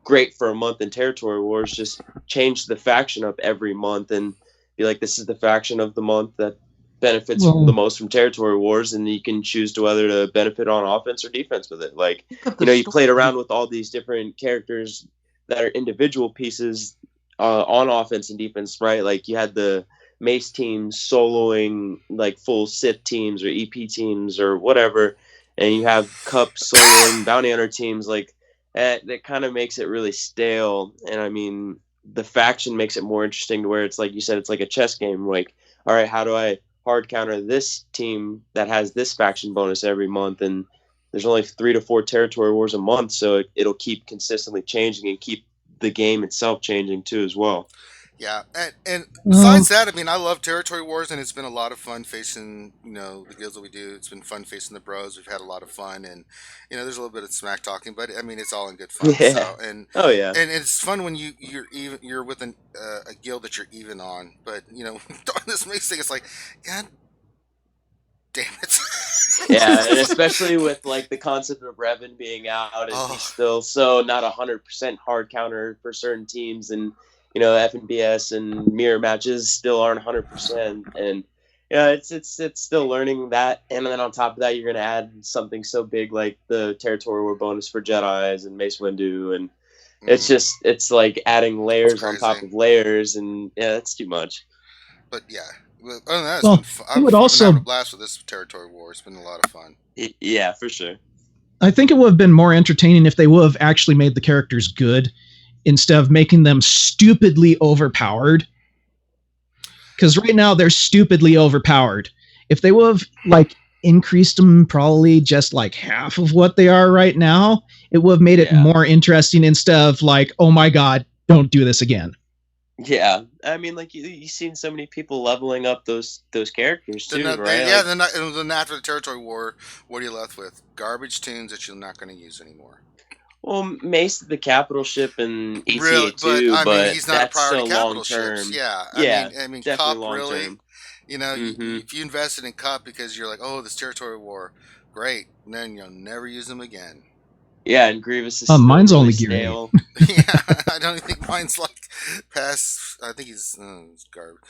great for a month in Territory Wars, just change the faction up every month and be like, this is the faction of the month that benefits the most from Territory Wars, and you can choose to whether to benefit on offense or defense with it. Like, you know, you played around with all these different characters that are individual pieces on offense and defense, right? Like you had the Mace teams soloing like full Sith teams or EP teams or whatever, and you have Cup soloing bounty hunter teams. Like that kind of makes it really stale. And I mean, the faction makes it more interesting to where it's like you said, it's like a chess game. Like, all right, how do I hard counter this team that has this faction bonus every month? And there's only 3 to 4 territory wars a month, so it'll keep consistently changing and keep the game itself changing too as well. Yeah, and besides that, I mean, I love Territory Wars, and it's been a lot of fun facing, you know, the guilds that we do. It's been fun facing the bros. We've had a lot of fun, and you know, there's a little bit of smack talking, but I mean, it's all in good fun. Yeah. So, and and it's fun when you're with a guild that you're even on. But you know, this makes thing, it's like, God damn it. Yeah, and especially with like the concept of Revan being out, and he's still so not 100% hard counter for certain teams, and you know, FNBS and mirror matches still aren't 100%, and yeah, it's still learning that. And then on top of that, you're gonna add something so big like the territory war bonus for Jedi's and Mace Windu, and it's like adding layers on top of layers, and yeah, that's too much. But yeah. Other than that, I've been having a blast with this territory war. It's been a lot of fun. Yeah, for sure. I think it would have been more entertaining if they would have actually made the characters good instead of making them stupidly overpowered. Because right now they're stupidly overpowered. If they would have like increased them probably just like half of what they are right now, it would have made it more interesting instead of like, oh my god, don't do this again. Yeah, I mean, like you've seen so many people leveling up those characters too, right? Yeah, then after the territory war, what are you left with? Garbage tunes that you're not going to use anymore. Well, Mace, the capital ship, and ETA really, too, I mean, he's not that's a priority still capital long-term. ships. Yeah, I mean, Cup really. Term. You know, if you invested in Cup because you're like, oh, this territory war, great, and then you'll never use them again. Yeah, and Grievous is Mine's still only really gear stale. Yeah, I don't even think mine's like past. I think he's garbage.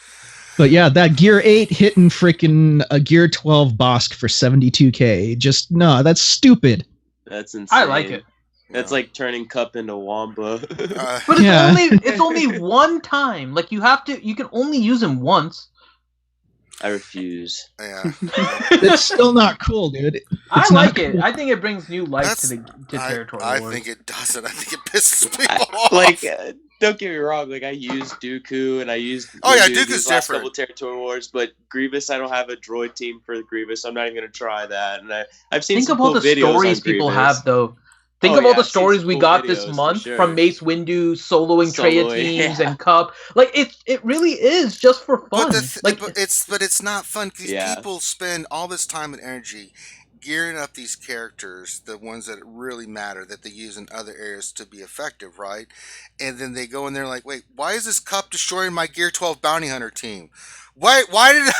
But yeah, that Gear 8 hitting freaking a Gear 12 Bosk for 72k. Just, no, that's stupid. That's insane. I like it. That's like turning Cup into Wamba. But Yeah. it's only one time. Like you can only use him once. I refuse. Yeah. It's still not cool, dude. I It's like not it. cool. I think it brings new life That's- to territory I wars. think it doesn't. I think it pisses people off. Don't get me wrong. Like I used Dooku and I used. Oh, yeah, Dooku Dooku's these last different. couple territory wars, but Grievous, I don't have a droid team for Grievous. I'm not even gonna try that. And I've seen Think some of all cool the videos stories on people Grievous. have, though. Think Oh, of all yeah, the I've seen stories some we cool got videos, this for month sure. from Mace Windu soloing Traya Soloing, teams yeah. and Cup. Like it really is just for fun. But it's not fun because Yeah. people spend all this time and energy gearing up these characters, the ones that really matter, that they use in other areas to be effective, right? And then they go in there like, wait, why is this Cup destroying my Gear 12 Bounty Hunter team? Why did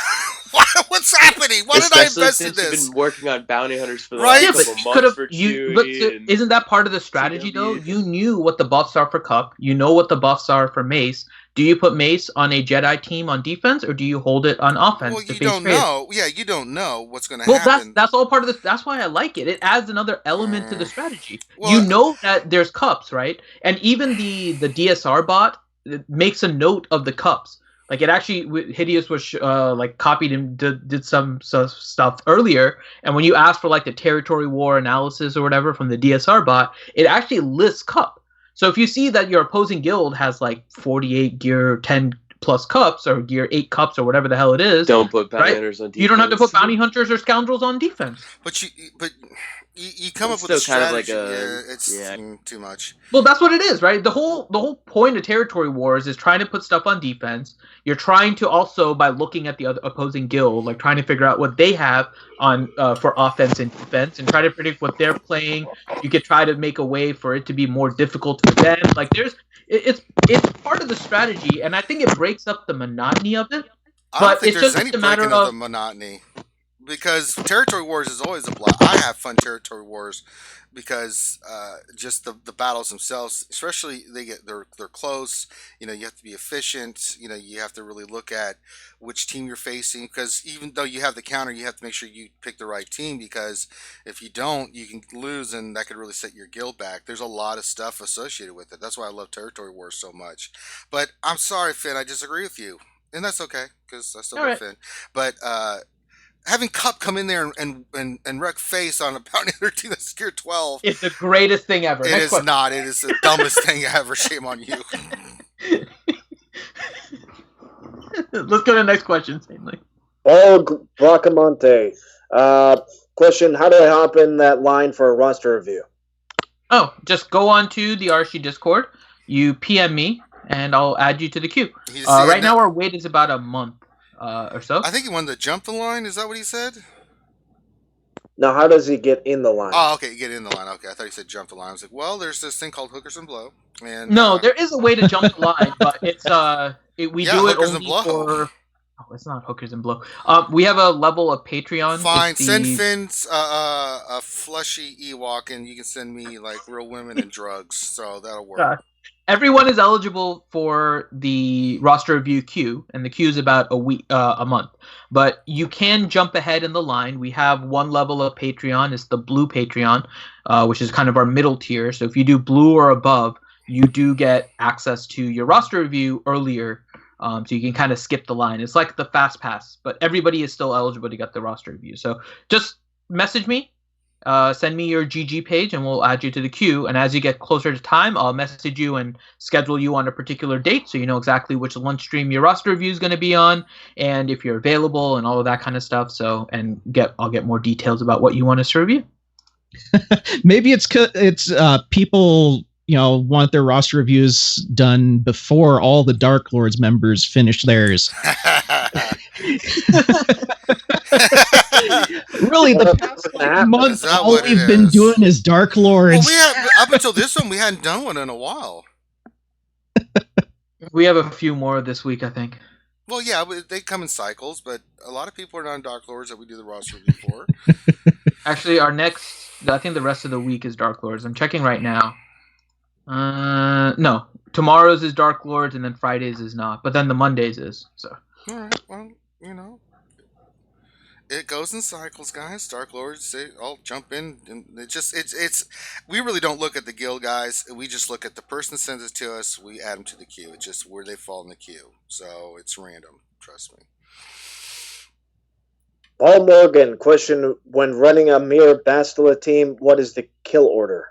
what's happening? Why did I Especially invest in since this? you've been working on bounty hunters for the Right? yeah, last but couple you months for Chewie. and isn't that part of the strategy though? TW. You knew what the buffs are for Cup. You know what the buffs are for Mace. Do you put Mace on a Jedi team on defense, or do you hold it on offense? Well, to you face don't trade? know. Yeah, you don't know what's going to Well, happen. that's all part of this. That's why I like it. It adds another element to the Mm. strategy. Well, You know that there's cups, right? And even the DSR bot makes a note of the cups. Like it actually, Hideous was like copied and did some stuff earlier. And when you ask for like the territory war analysis or whatever from the DSR bot, it actually lists cup. So if you see that your opposing guild has like 48 gear 10 plus cups or gear 8 cups or whatever the hell it is, Don't put bounty right? hunters on defense. you don't have to put bounty hunters or scoundrels on defense. But you come It's up with a still kind of like strategy. a- yeah, it's yeah. too much. Well, that's what it is, right? The whole point of territory wars is trying to put stuff on defense. You're trying to also, by looking at the other opposing guild, like trying to figure out what they have on for offense and defense, and try to predict what they're playing. You could try to make a way for it to be more difficult for them. Like it's part of the strategy, and I think it breaks up the monotony of it. I don't But think it's there's just any a matter breaking of of- the monotony because territory wars is always a blast. I have fun territory wars because just the battles themselves, especially they're close. You know, you have to be efficient. You know, you have to really look at which team you're facing because even though you have the counter, you have to make sure you pick the right team because if you don't, you can lose and that could really set your guild back. There's a lot of stuff associated with it. That's why I love territory wars so much. But I'm sorry, Finn, I disagree with you. And that's okay because I still love Alright. Finn. But having Cup come in there and wreck face on a bounty hunter team that's gear 12, It's the greatest thing ever. it Next is question. not. It is the dumbest thing ever. Shame on you. Let's go to the next question, Stanley. Oh, Bracamonte. Question, how do I hop in that line for a roster review? Oh, just go on to the RSG Discord. You PM me, and I'll add you to the queue. He's saying Right that- now, our wait is about a month or so. I think he wanted to jump the line. Is that what he said? Now, how does he get in the line? Oh, okay, you get in the line. Okay, I thought he said jump the line. I was like, well, there's this thing called hookers and blow, and No, there is a way to jump the line, but it's we Yeah, do it hookers and only blow. for. Oh, it's not hookers and blow. We have a level of Patreon. fine. It's the- Send Finn a flushy Ewok, and you can send me like real women and drugs. So that'll work. Yeah. Everyone is eligible for the roster review queue, and the queue is about a month. But you can jump ahead in the line. We have one level of Patreon. It's the blue Patreon, which is kind of our middle tier. So if you do blue or above, you do get access to your roster review earlier. So you can kind of skip the line. It's like the fast pass, but everybody is still eligible to get the roster review. So just message me. Send me your GG page and we'll add you to the queue. And as you get closer to time, I'll message you and schedule you on a particular date so you know exactly which lunch stream your roster review is going to be on and if you're available and all of that kind of stuff. So I'll get more details about what you want us to review. Maybe it's people want their roster reviews done before all the Dark Lords members finish theirs. Really, the past month, Is that all what it we've been is? doing is Dark Lords. Well, up until this one, we hadn't done one in a while. We have a few more this week, I think. Well, yeah, they come in cycles, but a lot of people are not Dark Lords that we do the roster review for. Actually, our next I think the rest of the week is Dark Lords. I'm checking right now. No, tomorrow's is Dark Lords, and then Fridays is not. But then the Mondays is. So. All right. Well, it goes in cycles, guys. Dark Lords, they all jump in, and it's. We really don't look at the guild, guys. We just look at the person sends it to us. We add them to the queue. It's just where they fall in the queue. So it's random. Trust me. Paul Morgan, question: when running a Mirror Bastila team, what is the kill order?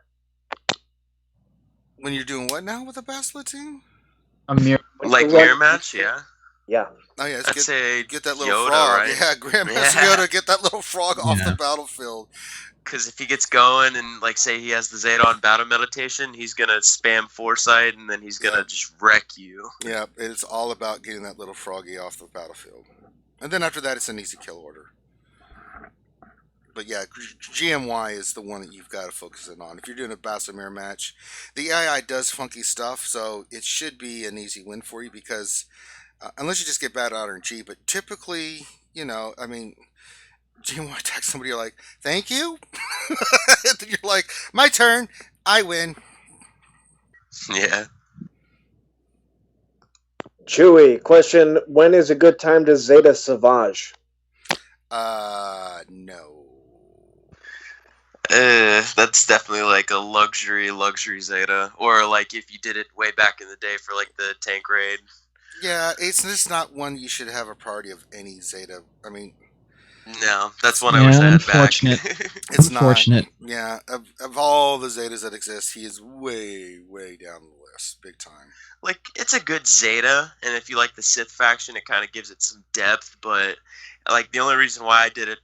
When you're doing what now with the Bastila team? A mirror. Like mirror match, yeah. Yeah. Oh yeah, I'd say get that little Yoda, frog. right? Yeah, Grandmaster Yoda, get that little frog off the battlefield. Because if he gets going and like say he has the Zeta on battle meditation, he's gonna spam foresight and then he's gonna just wreck you. Yeah, it's all about getting that little froggy off the battlefield, and then after that, it's an easy kill order. But yeah, GMY is the one that you've got to focus in on. If you're doing a Basamir match, the AI does funky stuff, so it should be an easy win for you because unless you just get bad RNG, but typically, I mean, GMY attacks somebody, you're like, thank you? And then you're like, my turn, I win. Yeah. Chewy, question: when is a good time to Zeta Savage? No. That's definitely like a luxury Zeta, or like if you did it way back in the day for like the tank raid. Yeah, it's just not one you should have a priority of any Zeta. I mean, no, that's one I wish I had unfortunate. back. It's unfortunate. Not. Yeah, of all the Zetas that exist, he is way, way down the list, big time. Like, it's a good Zeta, and if you like the Sith faction, it kind of gives it some depth, but like the only reason why I did it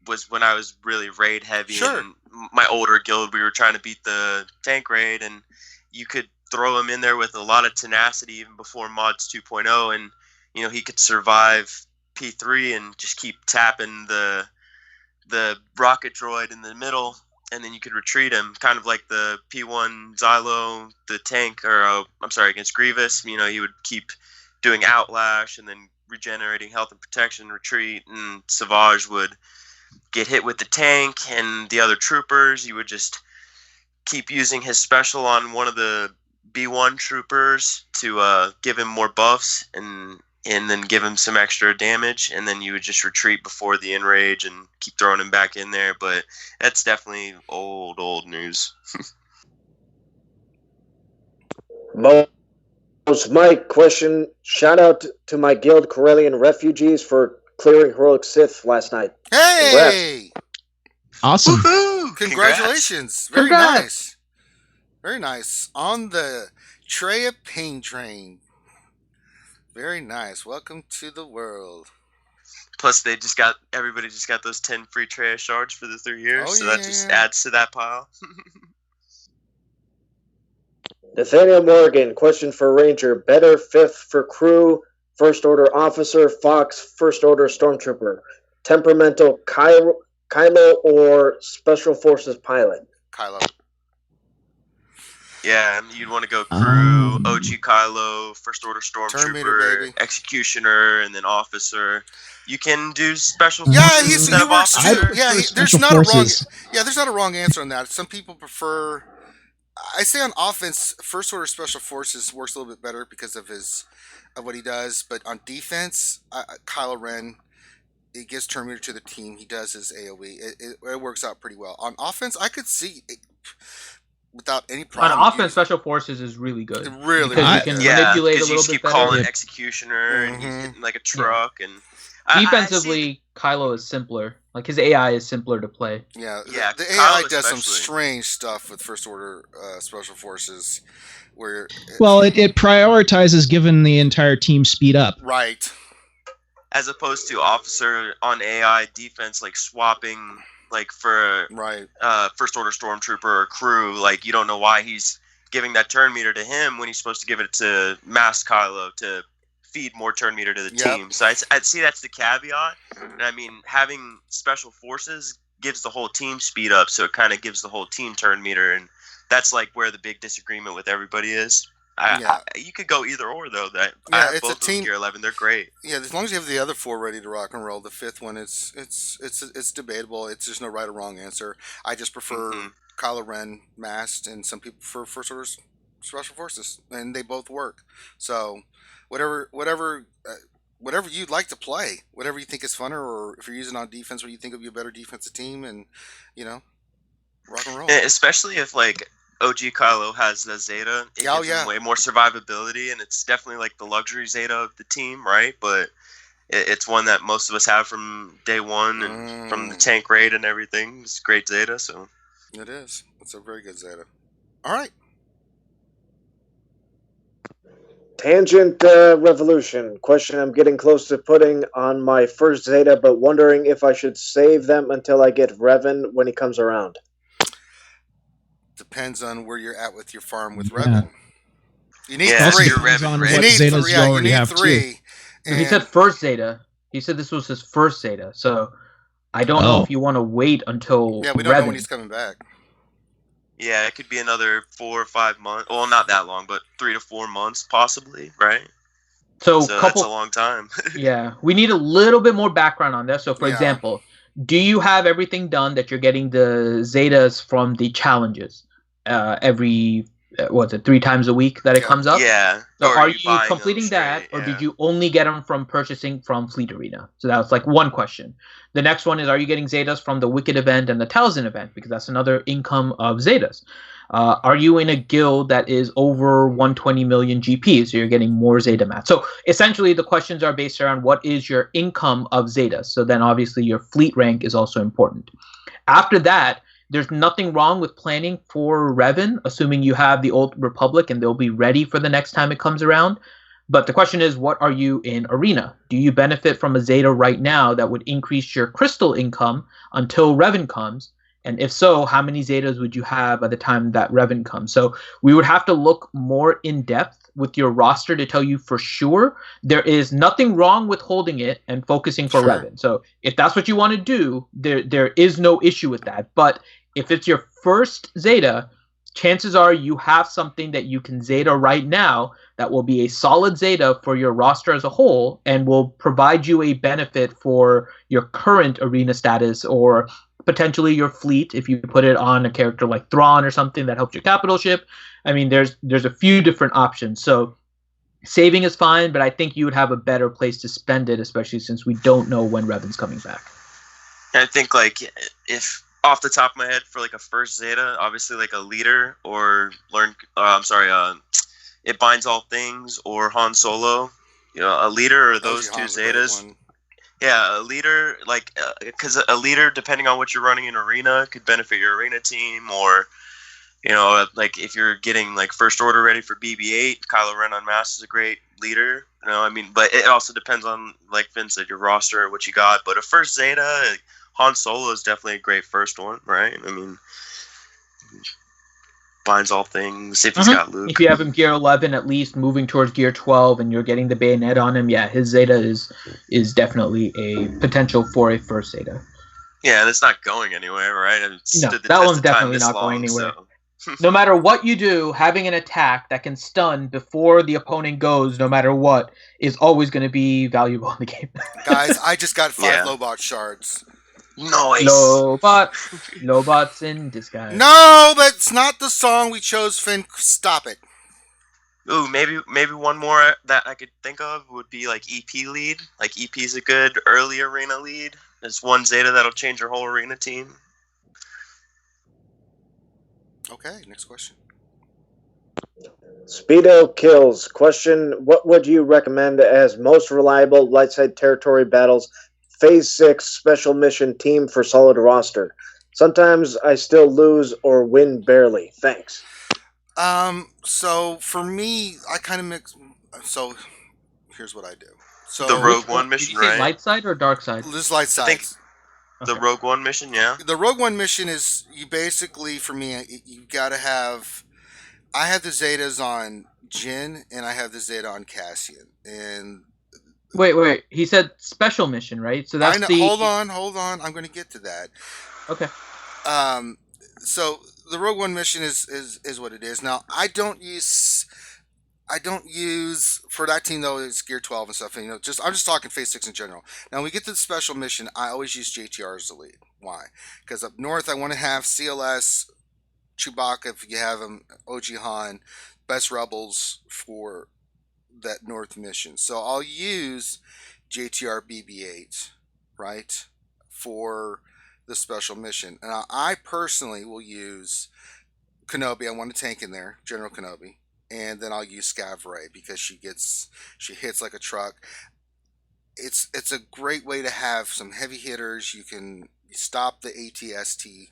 was when I was really raid heavy. Sure. And my older guild, we were trying to beat the tank raid, and you could throw him in there with a lot of tenacity even before mods 2.0, and he could survive P3 and just keep tapping the rocket droid in the middle, and then you could retreat him, kind of like the P1 Xylo, the tank, or against Grievous. He would keep doing outlash and then regenerating health and protection, retreat, and Savage would get hit with the tank and the other troopers. He would just keep using his special on one of the B1 troopers to give him more buffs and then give him some extra damage, and then you would just retreat before the enrage and keep throwing him back in there. But that's definitely old news. Most Mike, question: shout out to my guild Corellian refugees for clearing heroic Sith last night. Hey! Congrats. Awesome. Woohoo! Congratulations! Very Congrats. nice. Very nice. On the Treya Pain Train. Very nice. Welcome to the world. Plus, everybody just got those 10 free Treya shards for the 3 years, Oh, so yeah, that just yeah. adds to that pile. Nathaniel Morgan, question for Ranger: better 5th for crew, First Order officer, Fox, First Order stormtrooper, temperamental Kylo, or Special Forces pilot? Kylo. Yeah, you'd want to go crew, Um, OG Kylo, First Order Terminator, Stormtrooper, baby. Executioner, and then Officer. You can do Special Yeah, Forces he instead of works Officer. too. Yeah, there's Special not a wrong. Forces. Yeah, there's not a wrong answer on that. Some people prefer. I say on offense, First Order Special Forces works a little bit better because of what he does. But on defense, Kylo Ren, it gives Terminator to the team. He does his AOE. It works out pretty well. On offense, I could see it, without any On problem. offense, Special Forces is really good. Really, Because I- you can Yeah, manipulate a because you little just bit keep better. calling Yeah. Executioner and he's Mhm. hitting like a truck. And I see Defensively, Kylo is simpler. Like his AI is simpler to play. Yeah, Yeah, the Kyle AI does some especially. strange stuff with First Order Special Forces, where Well, it prioritizes giving the entire team speed up. right. as opposed to Officer on AI defense, like swapping like for Right. First Order Stormtrooper or crew, like you don't know why he's giving that turn meter to him when he's supposed to give it to Mass Kylo to feed more turn meter to the Yep. team. So I'd see that's the caveat. And I mean, having Special Forces gives the whole team speed up, so it kind of gives the whole team turn meter, and that's like where the big disagreement with everybody is. You could go either or though. I Yeah, have it's a both of them team. Gear 11. They're great. Yeah, as long as you have the other four ready to rock and roll, the fifth one it's debatable. It's there's no right or wrong answer. I just prefer Hmm. Kylo Ren masked, and some people prefer First Order Special Forces, and they both work. So, whatever you'd like to play, whatever you think is funner, or if you're using on defense, where you think would be a better defensive team, and you know, rock and roll. Especially if like OG Kylo has the Zeta, it Oh, gives yeah. him way more survivability, and it's definitely like the luxury Zeta of the team, right? But it's one that most of us have from day one and from the tank raid and everything. It's great Zeta, so It is. It's a very good Zeta. All right. Tangent Revolution. Question I'm getting close to putting on my first Zeta, but wondering if I should save them until I get Revan when he comes around. Depends on where you're at with your farm with Yeah. Revan. You need Yeah, three. you're Depends Revan on ready. You what need Zetas three. you Yeah, you already need have, too. three. He said first Zeta. He said this was his first Zeta. So I don't know Oh. if you want to wait until Yeah, we don't know Revan. when he's coming back. Yeah, it could be another 4 or 5 months. Well, not that long, but 3 to 4 months, possibly, right? So So that's a long time. Yeah, we need a little bit more background on this. So, for Yeah. example, do you have everything done that you're getting the Zetas from the challenges every, what's it, 3 times a week that it Yeah. comes up? Yeah. So Or are you you buying them completing that, straight, or did yeah. you only get them from purchasing from Fleet Arena? So that's like one question. The next one is, are you getting Zetas from the Wicked event and the Talzin event? Because that's another income of Zetas. Are you in a guild that is over 120 million GP? So you're getting more Zeta mats. So essentially, the questions are based around what is your income of Zetas. So then obviously your fleet rank is also important. After that, there's nothing wrong with planning for Revan, assuming you have the Old Republic and they'll be ready for the next time it comes around. But the question is, what are you in Arena? Do you benefit from a Zeta right now that would increase your crystal income until Revan comes? And if so, how many Zetas would you have by the time that Revan comes? So we would have to look more in depth with your roster to tell you for sure. There is nothing wrong with holding it and focusing for Sure. Revan. So if that's what you want to do, there is no issue with that. But if it's your first Zeta, chances are you have something that you can Zeta right now that will be a solid Zeta for your roster as a whole and will provide you a benefit for your current Arena status or potentially your fleet if you put it on a character like Thrawn or something that helps your capital ship. I mean, there's a few different options. So saving is fine, but I think you would have a better place to spend it, especially since we don't know when Revan's coming back. I think like if off the top of my head for like a first Zeta, obviously like a leader or it binds all things or Han Solo. You know, a leader or those two Han's a great Zetas. one. Yeah, a leader, like, because a leader, depending on what you're running in Arena, could benefit your Arena team, or, you know, like, if you're getting, like, First Order ready for BB-8, Kylo Ren on Mass is a great leader, you know, I mean, but it also depends on, like Vince said, your roster, what you got, but a first Zeta, Han Solo is definitely a great first one, right? I mean, binds all things, if he's got Luke. If you have him Gear 11, at least moving towards Gear 12, and you're getting the bayonet on him, yeah, his Zeta is definitely a potential for a first Zeta. Yeah, and it's not going anywhere, right? And it's No, stood the that test one's of time definitely this not long, going anywhere. so. No matter what you do, having an attack that can stun before the opponent goes, no matter what, is always going to be valuable in the game. Guys, I just got 5 Yeah. Lobot shards. Nice. Lobots in disguise. No, that's not the song we chose, Finn. Stop it. Ooh, maybe one more that I could think of would be like EP lead. Like EP's a good early arena lead. There's one Zeta that'll change your whole arena team. Okay, next question. Speedo Kills. Question, what would you recommend as most reliable light side territory battles Phase 6 special mission team for solid roster? Sometimes I still lose or win barely. Thanks. So for me, I kind of mix. So here's what I do. So The Rogue One mission, Did you say right? light side or dark side? this light side. think- The Rogue One mission, yeah. The Rogue One mission is you basically for me you gotta have. I have the Zetas on Jin and I have the Zeta on Cassian and. Wait. He said special mission, right? So that's I know, the. hold on. I'm going to get to that. Okay. So the Rogue One mission is what it is. Now I don't use I don't use for that team though. It's Gear 12 and stuff. And, just I'm just talking Phase 6 in general. Now, when we get to the special mission, I always use JTR as the lead. Why? Because up north, I want to have CLS, Chewbacca, if you have him, OG Han, best rebels for that north mission. So I'll use JTR BB-8, right, for the special mission. And I personally will use Kenobi. I want a tank in there, General Kenobi, and then I'll use Scav Ray because she hits like a truck. It's a great way to have some heavy hitters. You can stop the ATST,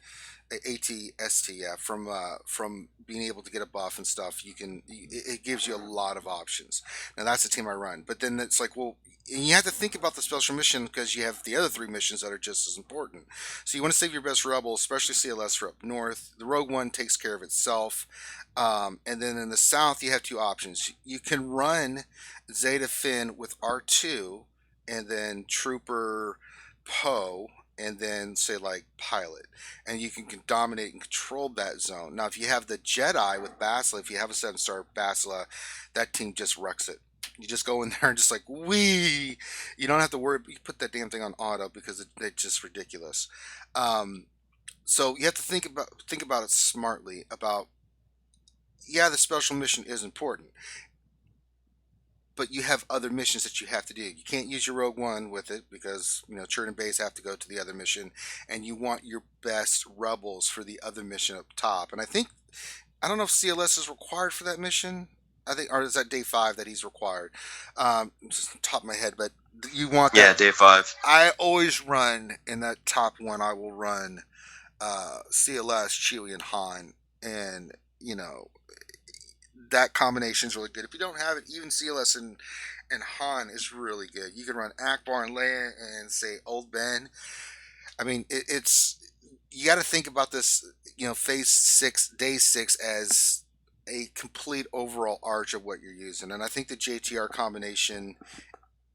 yeah, from being able to get a buff and stuff. It gives you a lot of options. Now that's the team I run, but then it's like, well, and you have to think about the special mission because you have the other three missions that are just as important. So you want to save your best rebel, especially CLS for up north. The Rogue One takes care of itself, and then in the south you have two options. You can run Zeta Finn with R2, and then Trooper Poe, and then say like pilot, and you can dominate and control that zone. Now, if you have the Jedi with Basila, if you have a 7-star Basila, that team just wrecks it. You just go in there and just like wee. You don't have to worry. You put that damn thing on auto because it's just ridiculous. So you have to think about it smartly. About yeah, the special mission is important, but you have other missions that you have to do. You can't use your Rogue One with it because Churn and Base have to go to the other mission, and you want your best rebels for the other mission up top. And I don't know if CLS is required for that mission. I think, or is that day 5 that he's required? Just top of my head, but you want that. Yeah, day 5. I always run in that top one. I will run CLS, Chewie, and Han, and that combination is really good. If you don't have it, even CLS and Han is really good. You can run Akbar and Leia and say Old Ben. I mean, it's you got to think about this. Phase 6, day 6 as a complete overall arch of what you're using, and I think the JTR combination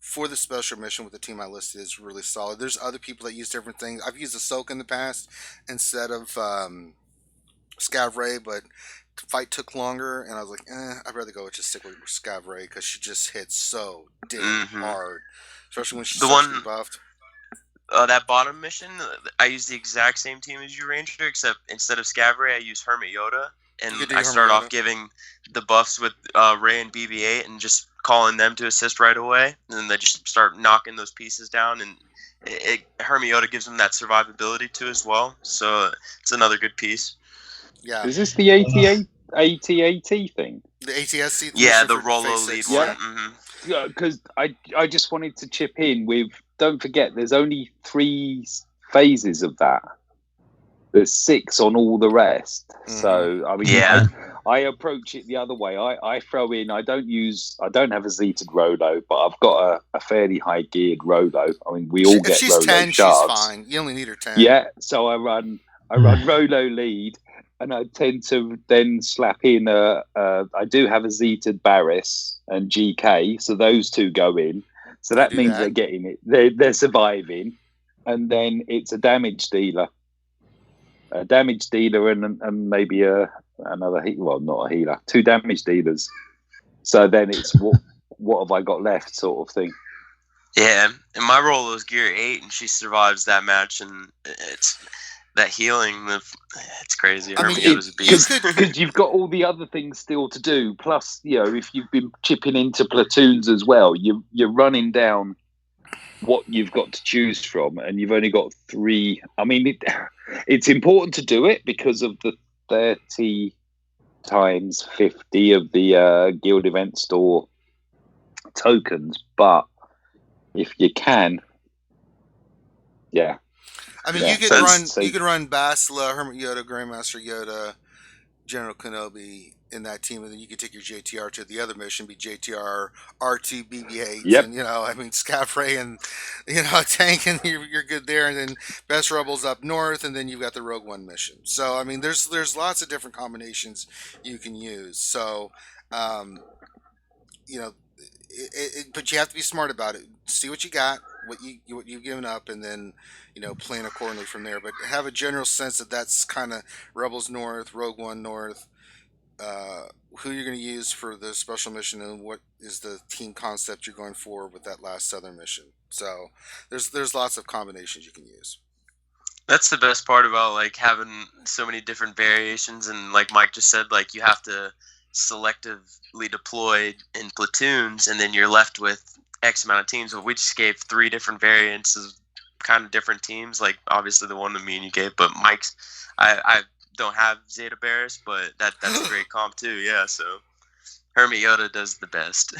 for the special mission with the team I listed is really solid. There's other people that use different things. I've used Ahsoka in the past instead of Scav Ray, but fight took longer, and I was like, I'd rather go just stick with Scav Ray because she just hits so damn hard, especially when she's buffed. That bottom mission, I use the exact same team as you, Ranger, except instead of Scav Ray, I use Hermit Yoda, and I start off giving the buffs with Ray and BB-8 and just calling them to assist right away, and then they just start knocking those pieces down, and Hermit Yoda gives them that survivability too as well, so it's another good piece. Yeah. Is this the AT-AT thing? The ATSC? Yeah, the Rolo lead one. Yeah, because I just wanted to chip in with, don't forget, there's only 3 phases of that. There's 6 on all the rest. So, I mean, I approach it the other way. I throw in, I don't have a Zeted Rolo, but I've got a fairly high geared Rolo. I mean, we all get she's Rolo 10, shards. she's fine. You only need her 10. Yeah, so I run Rolo lead, and I tend to then slap in I do have a Zeted Barris and GK, so those 2 go in. So that means they're getting it. They're surviving, and then it's a damage dealer. A damage dealer and maybe another well, not a healer, 2 damage dealers. So then it's what have I got left, sort of thing. Yeah, and my role is gear 8, and she survives that match, and it's that healing. It's crazy. I mean, because you've got all the other things still to do. Plus, if you've been chipping into platoons as well, you're running down what you've got to choose from, and you've only got 3. I mean, it's important to do it because of the 30 times 50 of the guild event store tokens, but if you can, I mean, you could run Basila, Hermit Yoda, Grandmaster Yoda, General Kenobi in that team, and then you could take your JTR to the other mission, be JTR, R2, BB-8, and I mean, Scav Ray and a tank, and you're good there, and then best rebels up north, and then you've got the Rogue One mission. So I mean, there's lots of different combinations you can use. So but you have to be smart about it. See what you got, what you've given up, and then plan accordingly from there. But have a general sense that that's kind of Rebels North, Rogue One North, who you're going to use for the special mission and what is the team concept you're going for with that last southern mission. So there's lots of combinations you can use. That's the best part about like having so many different variations, and like Mike just said, like you have to selectively deploy in platoons, and then you're left with X amount of teams. But we just gave 3 different variants of kind of different teams. Like obviously the one that me and you gave, but Mike's, I don't have Zeta Barris, but that's a great comp too. Yeah, so Hermit Yoda does the best.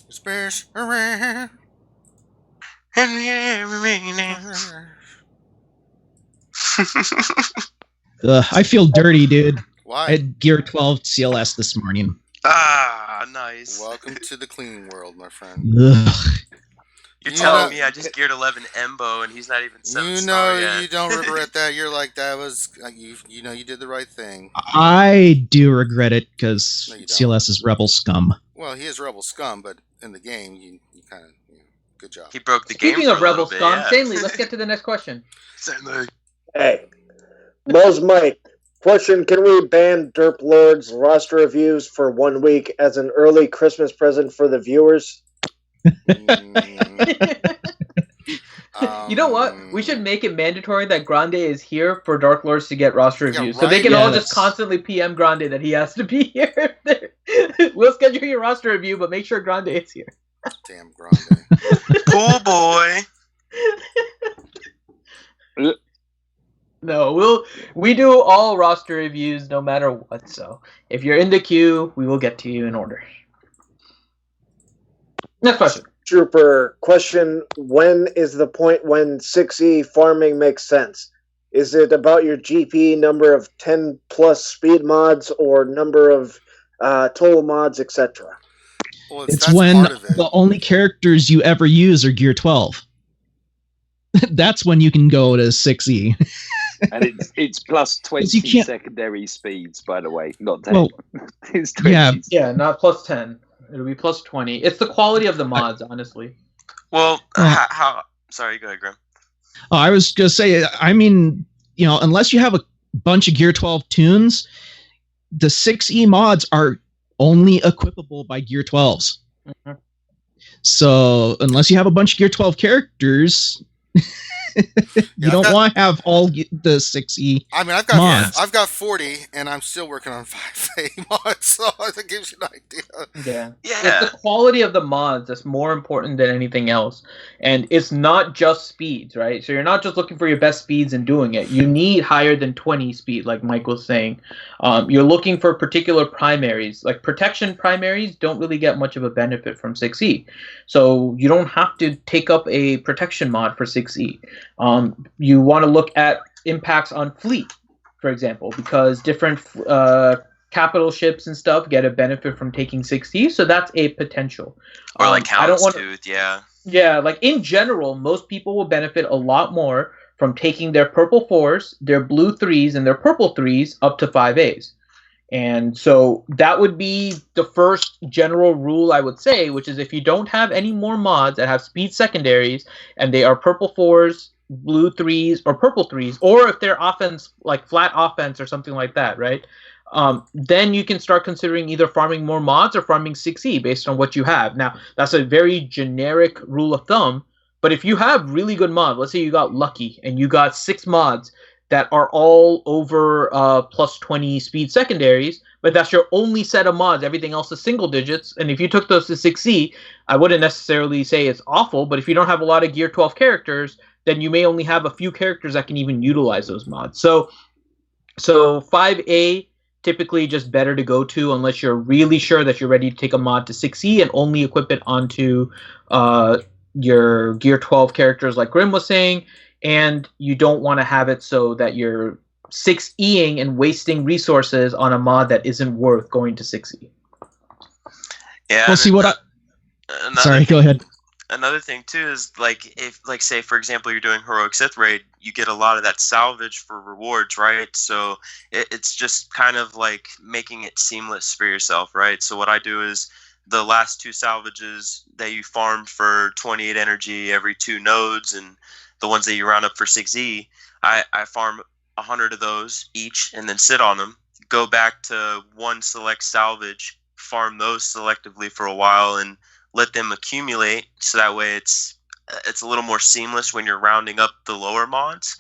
Spares. I feel dirty, dude. Why? I had Gear 12 CLS this morning. Ah, nice. Welcome to the cleaning world, my friend. Ugh. You're telling me I just geared 11 Embo and he's not even 7 star yet. You don't regret that. You're like, that was, you did the right thing. I do regret it because No, you don't. CLS is rebel scum. Well, he is rebel scum, but in the game, you kind of, good job. He broke the game. Speaking of for a rebel little bit, scum, yeah. Stanley, let's get to the next question. Stanley. Hey, Mo's Mike. Question: can we ban Derp Lord's roster reviews for 1 week as an early Christmas present for the viewers? You know what? We should make it mandatory that Grande is here for Dark Lords to get roster Yeah, reviews. So they right. can all Yes. just constantly PM Grande that he has to be here. We'll schedule your roster review, but make sure Grande is here. Damn Grande. Pool boy. No, we do all roster reviews no matter what. So if you're in the queue, we will get to you in order. Next question. Trooper, question: when is the point when 6E farming makes sense? Is it about your GP number of 10 plus speed mods or number of total mods, etc.? Well, It's that's when part of it. the only characters you ever use are Gear 12. That's when you can go to 6E. And it's plus 20 you can't- secondary speeds, by the way, not 10. Well, It's 20. yeah. Yeah, not plus 10. It'll be plus 20. It's the quality of the mods, honestly. Well, how? Sorry, go ahead, Graham. Oh, I was going to say, I mean, unless you have a bunch of Gear 12 tunes, the 6E mods are only equipable by Gear 12s. Mhm. So unless you have a bunch of Gear 12 characters, you don't want to have all the 6E. I mean, mods. I've got 40, and I'm still working on 5A mods, so that gives you an idea. Yeah. Yeah. It's the quality of the mods that's more important than anything else. And it's not just speeds, right? So you're not just looking for your best speeds and doing it. You need higher than 20 speed, like Mike was saying. You're looking for particular primaries. Like protection primaries don't really get much of a benefit from 6E. So you don't have to take up a protection mod for 6E. You want to look at impacts on fleet, for example, because different capital ships and stuff get a benefit from taking 6E, so that's a potential. Or like I don't want Houndstooth, yeah. Yeah, like in general, most people will benefit a lot more from taking their purple 4s, their blue 3s, and their purple 3s up to 5As. And so that would be the first general rule I would say, which is if you don't have any more mods that have speed secondaries and they are purple 4s, blue 3s, or purple 3s, or if they're offense, like flat offense or something like that, right? Then you can start considering either farming more mods or farming 6E based on what you have. Now, that's a very generic rule of thumb, but if you have really good mods, let's say you got lucky and you got 6 mods that are all over plus 20 speed secondaries, but that's your only set of mods. Everything else is single digits. And if you took those to 6E, I wouldn't necessarily say it's awful, but if you don't have a lot of Gear 12 characters, then you may only have a few characters that can even utilize those mods. So 5A, typically just better to go to unless you're really sure that you're ready to take a mod to 6E and only equip it onto your Gear 12 characters like Grim was saying. And you don't want to have it so that you're 6Eing and wasting resources on a mod that isn't worth going to 6E. Yeah. Well, see what Sorry, go ahead. Another thing too is like if say for example you're doing heroic Sith raid, you get a lot of that salvage for rewards, right? So it's just kind of like making it seamless for yourself, right? So what I do is the last 2 salvages that you farmed for 28 energy every 2 nodes, and the ones that you round up for 6E, I farm 100 of those each and then sit on them, go back to one select salvage, farm those selectively for a while, and let them accumulate, so that way it's a little more seamless when you're rounding up the lower mods.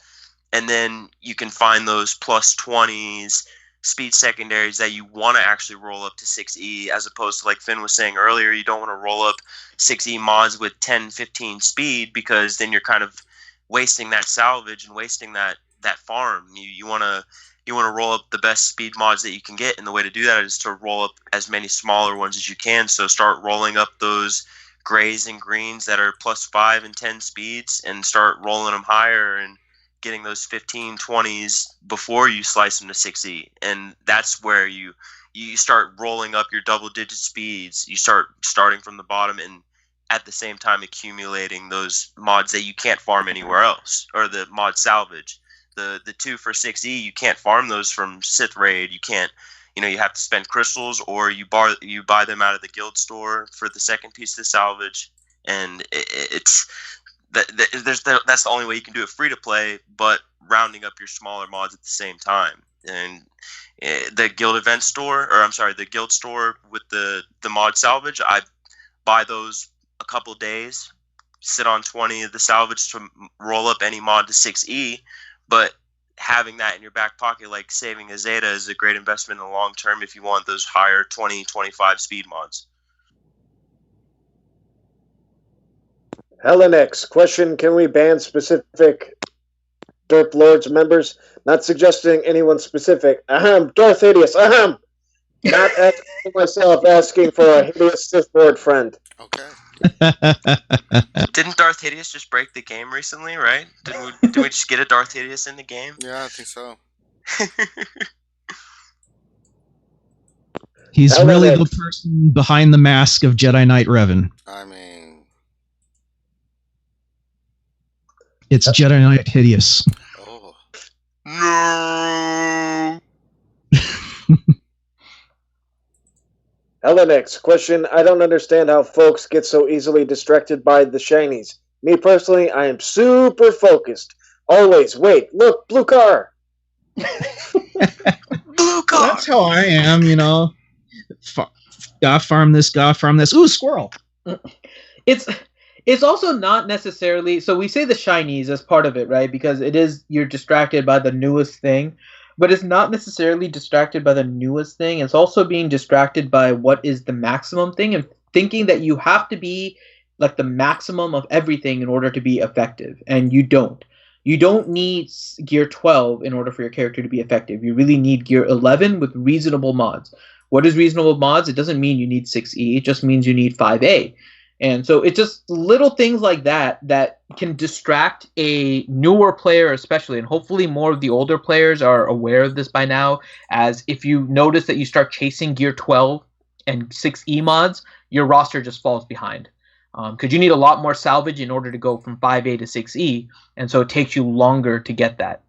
And then you can find those plus 20s, speed secondaries that you want to actually roll up to 6E, as opposed to, like Finn was saying earlier, you don't want to roll up 6E mods with 10, 15 speed, because then you're kind of wasting that salvage and wasting that farm. You want to roll up the best speed mods that you can get, and the way to do that is to roll up as many smaller ones as you can. So start rolling up those grays and greens that are plus 5 and 10 speeds, and start rolling them higher and getting those 15, 20s before you slice them to 6E. And that's where you start rolling up your double-digit speeds. You starting from the bottom, and at the same time accumulating those mods that you can't farm anywhere else, or the mod salvage. The 2 for 6E, you can't farm those from Sith Raid. You can't, you have to spend crystals, or you buy them out of the guild store for the second piece of the salvage. And that's the only way you can do it free to play, but rounding up your smaller mods at the same time. And the guild event store, the guild store with the mod salvage, I buy those a couple days, sit on 20 of the salvage to roll up any mod to 6E. But having that in your back pocket, like saving a Zeta, is a great investment in the long term if you want those higher 20, 25 speed mods. Helenix, question, can we ban specific Derp Lords members? Not suggesting anyone specific. Ahem, Darth Hideous, ahem! Not asking myself, asking for a hideous Sith Lord friend. Okay. Didn't Darth Hideous just break the game recently, right? Did we just get a Darth Hideous in the game? Yeah, I think so. He's really the person behind the mask of Jedi Knight Revan. I mean, it's Jedi Knight Hideous. Oh. No. Helenix, question, I don't understand how folks get so easily distracted by the shinies. Me personally, I am super focused. Always, wait, look, blue car! Blue car! That's how I am, Gotta farm this. Ooh, squirrel! It's also not necessarily, so we say the shinies as part of it, right? Because you're distracted by the newest thing. But it's not necessarily distracted by the newest thing. It's also being distracted by what is the maximum thing, and thinking that you have to be like the maximum of everything in order to be effective. And you don't. You don't need gear 12 in order for your character to be effective. You really need gear 11 with reasonable mods. What is reasonable mods? It doesn't mean you need 6E. It just means you need 5A. And so it's just little things like that can distract a newer player especially, and hopefully more of the older players are aware of this by now, as if you notice that you start chasing gear 12 and 6E mods, your roster just falls behind. Because you need a lot more salvage in order to go from 5A to 6E, and so it takes you longer to get that.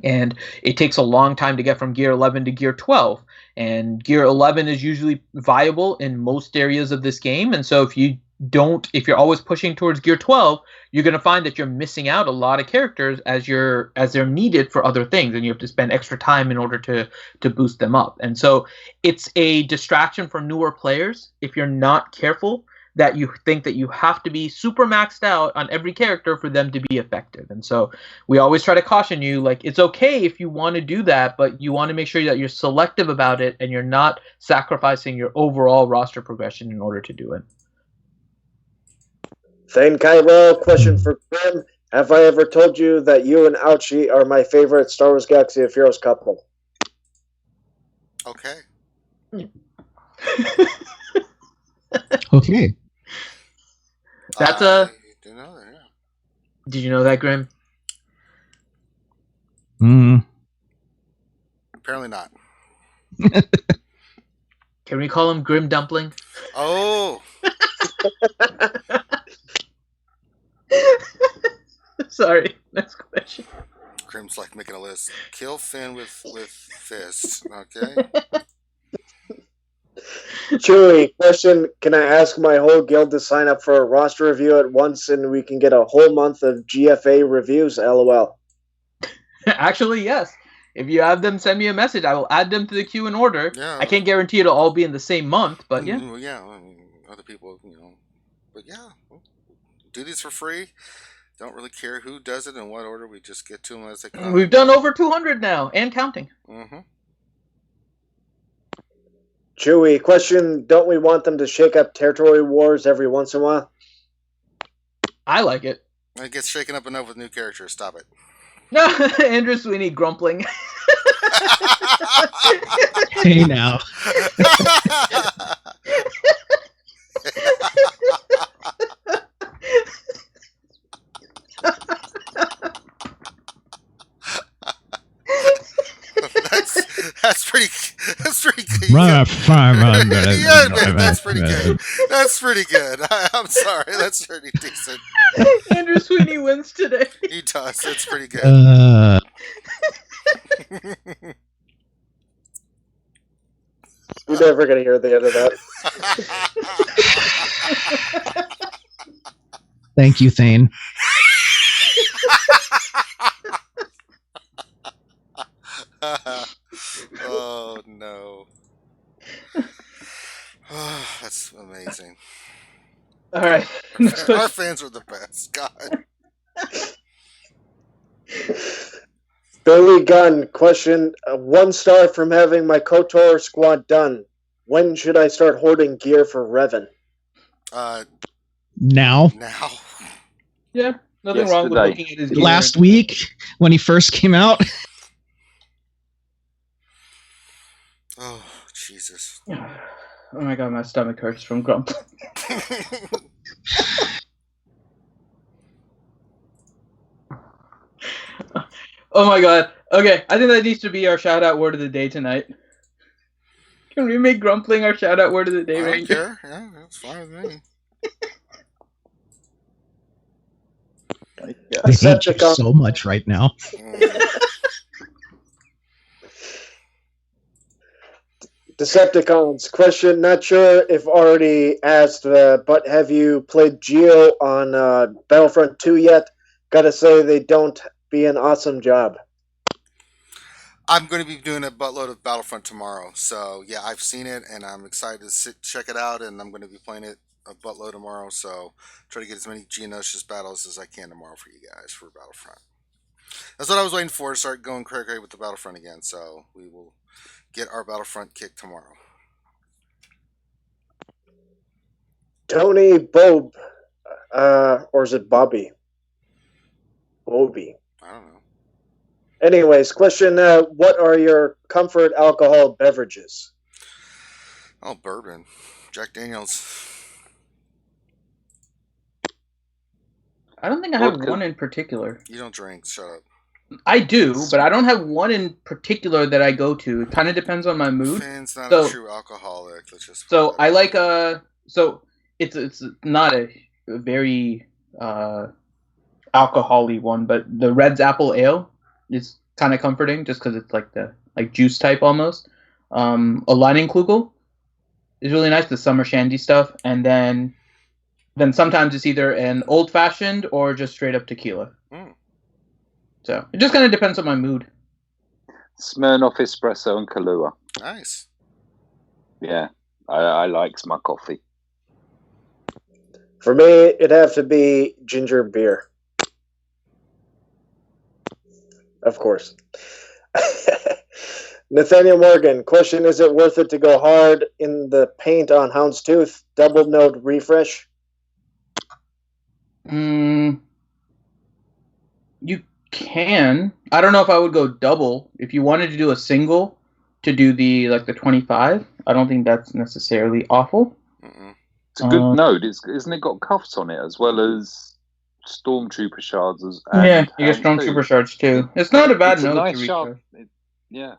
And it takes a long time to get from gear 11 to gear 12. And gear 11 is usually viable in most areas of this game, and so if you're always pushing towards gear 12, you're going to find that you're missing out a lot of characters as they're needed for other things, and you have to spend extra time in order to boost them up. And so it's a distraction for newer players if you're not careful, that you think that you have to be super maxed out on every character for them to be effective. And so we always try to caution you, like, it's okay if you want to do that, but you want to make sure that you're selective about it and you're not sacrificing your overall roster progression in order to do it. Thane Kyle, question for Grim. Have I ever told you that you and Ouchie are my favorite Star Wars Galaxy of Heroes couple? Okay. Okay. That's I didn't know that, yeah. Did you know that, Grim? Apparently not. Can we call him Grim Dumpling? Oh. Sorry, next question. Grim's like making a list. Kill Finn with fists. Okay. Chewie, question, can I ask my whole guild to sign up for a roster review at once and we can get a whole month of GFA reviews? LOL. Actually, yes. If you have them send me a message, I will add them to the queue in order. Yeah. I can't guarantee it'll all be in the same month, but yeah. Well, yeah. I mean, other people, but yeah, do these for free. Don't really care who does it in what order. We just get to them as they come. We've done over 200 now and counting. Mm-hmm. Chewy, question, don't we want them to shake up territory wars every once in a while? I like it. It gets shaken up enough with new characters. Stop it. No, Andrew Sweeney grumpling. Hey now. That's pretty good. Run, run, Yeah, man, that's pretty good. That's pretty good. I'm sorry. That's pretty decent. Andrew Sweeney wins today. He does. That's pretty good. You're never going to hear the end of that. Thank you, Thane. Oh, no. Oh, that's amazing. All right. Our fans are the best. God. Billy Gunn, question, 1 star from having my KOTOR squad done. When should I start hoarding gear for Revan? Now. Yeah, nothing wrong with looking at his gear. Last week, when he first came out. Oh, Jesus. Oh my God, my stomach hurts from grumpling. Oh my God. Okay, I think that needs to be our shout-out word of the day tonight. Can we make grumpling our shout-out word of the day, Ranger? Sure. Yeah, that's fine with me. I hate you so much right now. Decepticons, question, not sure if already asked, but have you played Geo on Battlefront 2 yet? Gotta say, they don't be an awesome job. I'm going to be doing a buttload of Battlefront tomorrow. So, yeah, I've seen it, and I'm excited to check it out, and I'm going to be playing it a buttload tomorrow. So, try to get as many Geonosius battles as I can tomorrow for you guys for Battlefront. That's what I was waiting for, to start going cray-cray with the Battlefront again. So, we will get our Battlefront kick tomorrow. Tony Bob, or is it Bobby? Bobby. I don't know. Anyways, question, what are your comfort alcohol beverages? Oh, bourbon. Jack Daniels. I don't think I have one in particular. You don't drink, shut up. I do, but I don't have one in particular that I go to. It kind of depends on my mood. Finn's not a true alcoholic. Let's just so I like so it's not a very alcohol-y one, but the Red's Apple Ale is kind of comforting just because it's like the juice type almost. A Leinenkugel is really nice, the summer shandy stuff, and then sometimes it's either an old-fashioned or just straight up tequila. So it just kind of depends on my mood. Smirnoff Espresso and Kahlua. Nice. Yeah, I like my coffee. For me, it'd have to be ginger beer. Of course. Nathaniel Morgan, question, is it worth it to go hard in the paint on Houndstooth? Double node refresh? You can. I don't know if I would go double. If you wanted to do a single to do the 25, I don't think that's necessarily awful. It's a good node. Isn't it got cuffs on it as well as stormtrooper shards? Yeah, you get stormtrooper shards too. It's not a bad node. Nice shard. Yeah.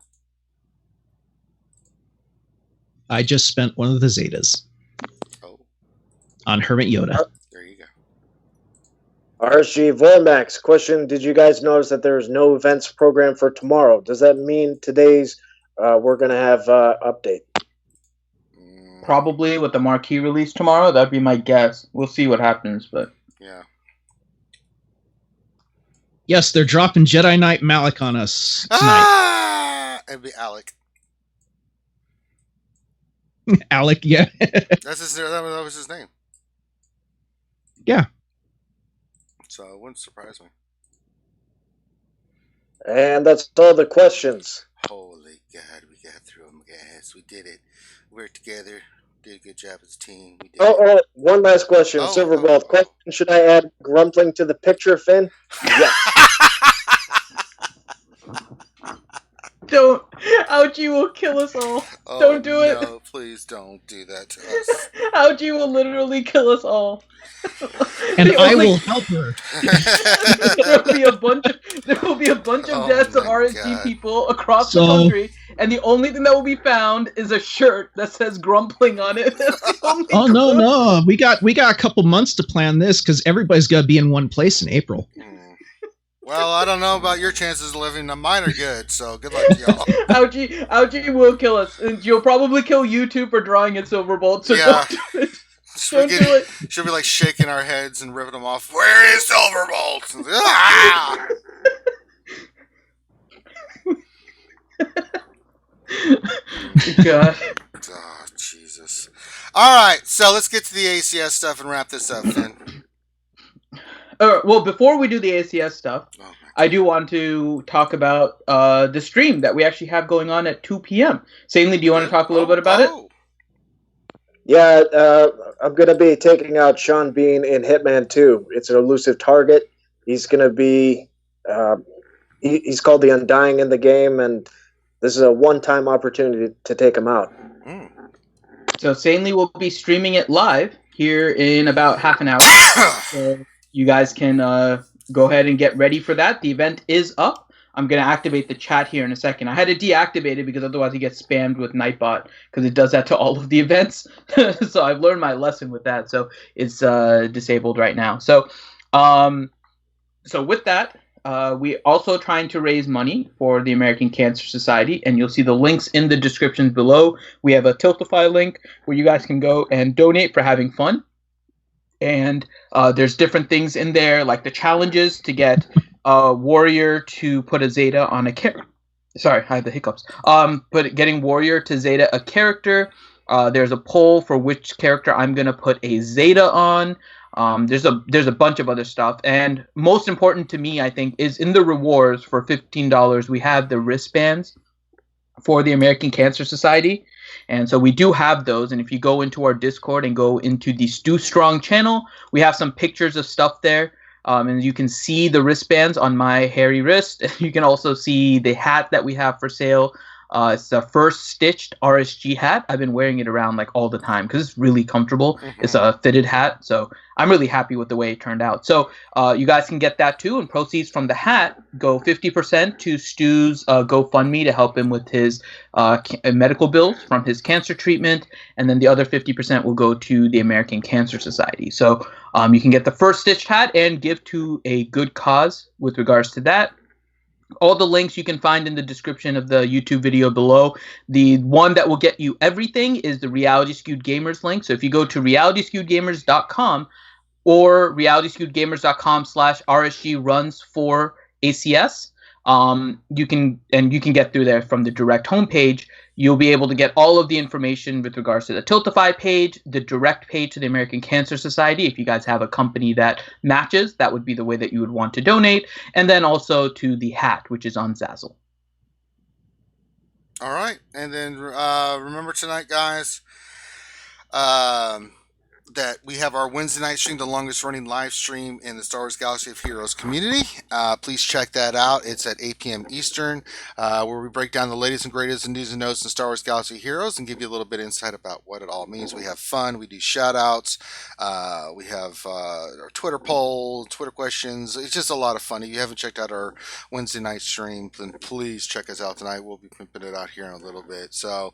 I just spent one of the Zetas on Hermit Yoda. There you go. RSG Vormax, question, did you guys notice that there's no events program for tomorrow? Does that mean today's we're going to have update? Probably with the marquee release tomorrow. That'd be my guess. We'll see what happens, but yeah. Yes, they're dropping Jedi Knight Malik on us tonight. It'd be Alec. Alec, yeah. That's his. That was his name. Yeah. So it wouldn't surprise me. And that's all the questions. Holy God, we got through them, guys. We did it. We're together. Did a good job as a team. We did it. One last question. Oh, Silverbolt. Question: should I add grumbling to the picture, Finn? Yes. Don't. Ouchie will kill us all. Oh, Don't do it. No, please don't do that to us. Ouchie will literally kill us all. And I will help her. There will be a bunch of deaths of my RSG God. people across the country, and the only thing that will be found is a shirt that says grumbling on it. That's the only Oh clue. no, we got a couple months to plan this because everybody's got to be in one place in April. Well, I don't know about your chances of living. Mine are good, so good luck to y'all. Ouchie will kill us, and you'll probably kill you too for drawing it, Silverbolt. So Yeah. don't do it. She'll Don't do it. She'll be like shaking our heads and ripping them off. Where is Silverbolt? Ah! God. Oh, Jesus. All right, so let's get to the ACS stuff and wrap this up, then. Well, before we do the ACS stuff, Oh, I do want to talk about the stream that we actually have going on at 2 p.m. Sanely, do you want to talk a little bit about it? Yeah, I'm going to be taking out Sean Bean in Hitman 2. It's an elusive target. He's going to be... he's called the Undying in the game, and this is a one-time opportunity to take him out. So Sanely will be streaming it live here in about half an hour. So you guys can go ahead and get ready for that. The event is up. I'm going to activate the chat here in a second. I had to deactivate it because otherwise he gets spammed with Nightbot because it does that to all of the events. So I've learned my lesson with that. So it's disabled right now. So with that, we also trying to raise money for the American Cancer Society, and you'll see the links in the descriptions below. We have a Tiltify link where you guys can go and donate for having fun. And there's different things in there, like the challenges to get Warrior to put a Zeta on a character. Sorry, I have the hiccups. But getting Warrior to Zeta a character. There's a poll for which character I'm gonna put a Zeta on. There's a bunch of other stuff, and most important to me, I think, is in the rewards for $15. We have the wristbands for the American Cancer Society, and so we do have those. And if you go into our Discord and go into the Stu Strong channel, we have some pictures of stuff there. And you can see the wristbands on my hairy wrist. You can also see the hat that we have for sale. It's the first stitched RSG hat. I've been wearing it around like all the time because it's really comfortable. It's a fitted hat, so I'm really happy with the way it turned out. So you guys can get that too, and proceeds from the hat go 50% to Stu's GoFundMe to help him with his medical bills from his cancer treatment, and then the other 50% will go to the American Cancer Society. So you can get the first stitched hat and give to a good cause with regards to that. All the links you can find in the description of the YouTube video below. The one that will get you everything is the Reality Skewed Gamers link. So if you go to realityskewedgamers.com or realityskewedgamers.com/RSG runs for ACS, you can get through there from the direct homepage. You'll be able to get all of the information with regards to the Tiltify page, the direct page to the American Cancer Society. If you guys have a company that matches, that would be the way that you would want to donate. And then also to the hat, which is on Zazzle. All right. And then remember tonight, guys, that we have our Wednesday night stream, the longest running live stream in the Star Wars Galaxy of Heroes community. Please check that out. It's at 8 p.m. Eastern, where we break down the latest and greatest in news and notes in Star Wars Galaxy of Heroes and give you a little bit of insight about what it all means. We have fun. We do shout outs. We have our Twitter poll, Twitter questions. It's just a lot of fun. If you haven't checked out our Wednesday night stream, then please check us out tonight. We'll be pimping it out here in a little bit. So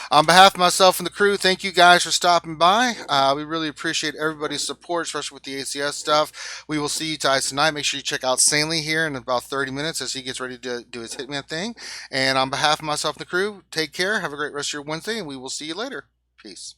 on behalf of myself and the crew, thank you guys for stopping by. We really appreciate everybody's support, especially with the ACS stuff. We will see you guys tonight. Make sure you check out Sanely here in about 30 minutes as he gets ready to do his Hitman thing. And on behalf of myself and the crew, take care. Have a great rest of your Wednesday, and we will see you later. Peace.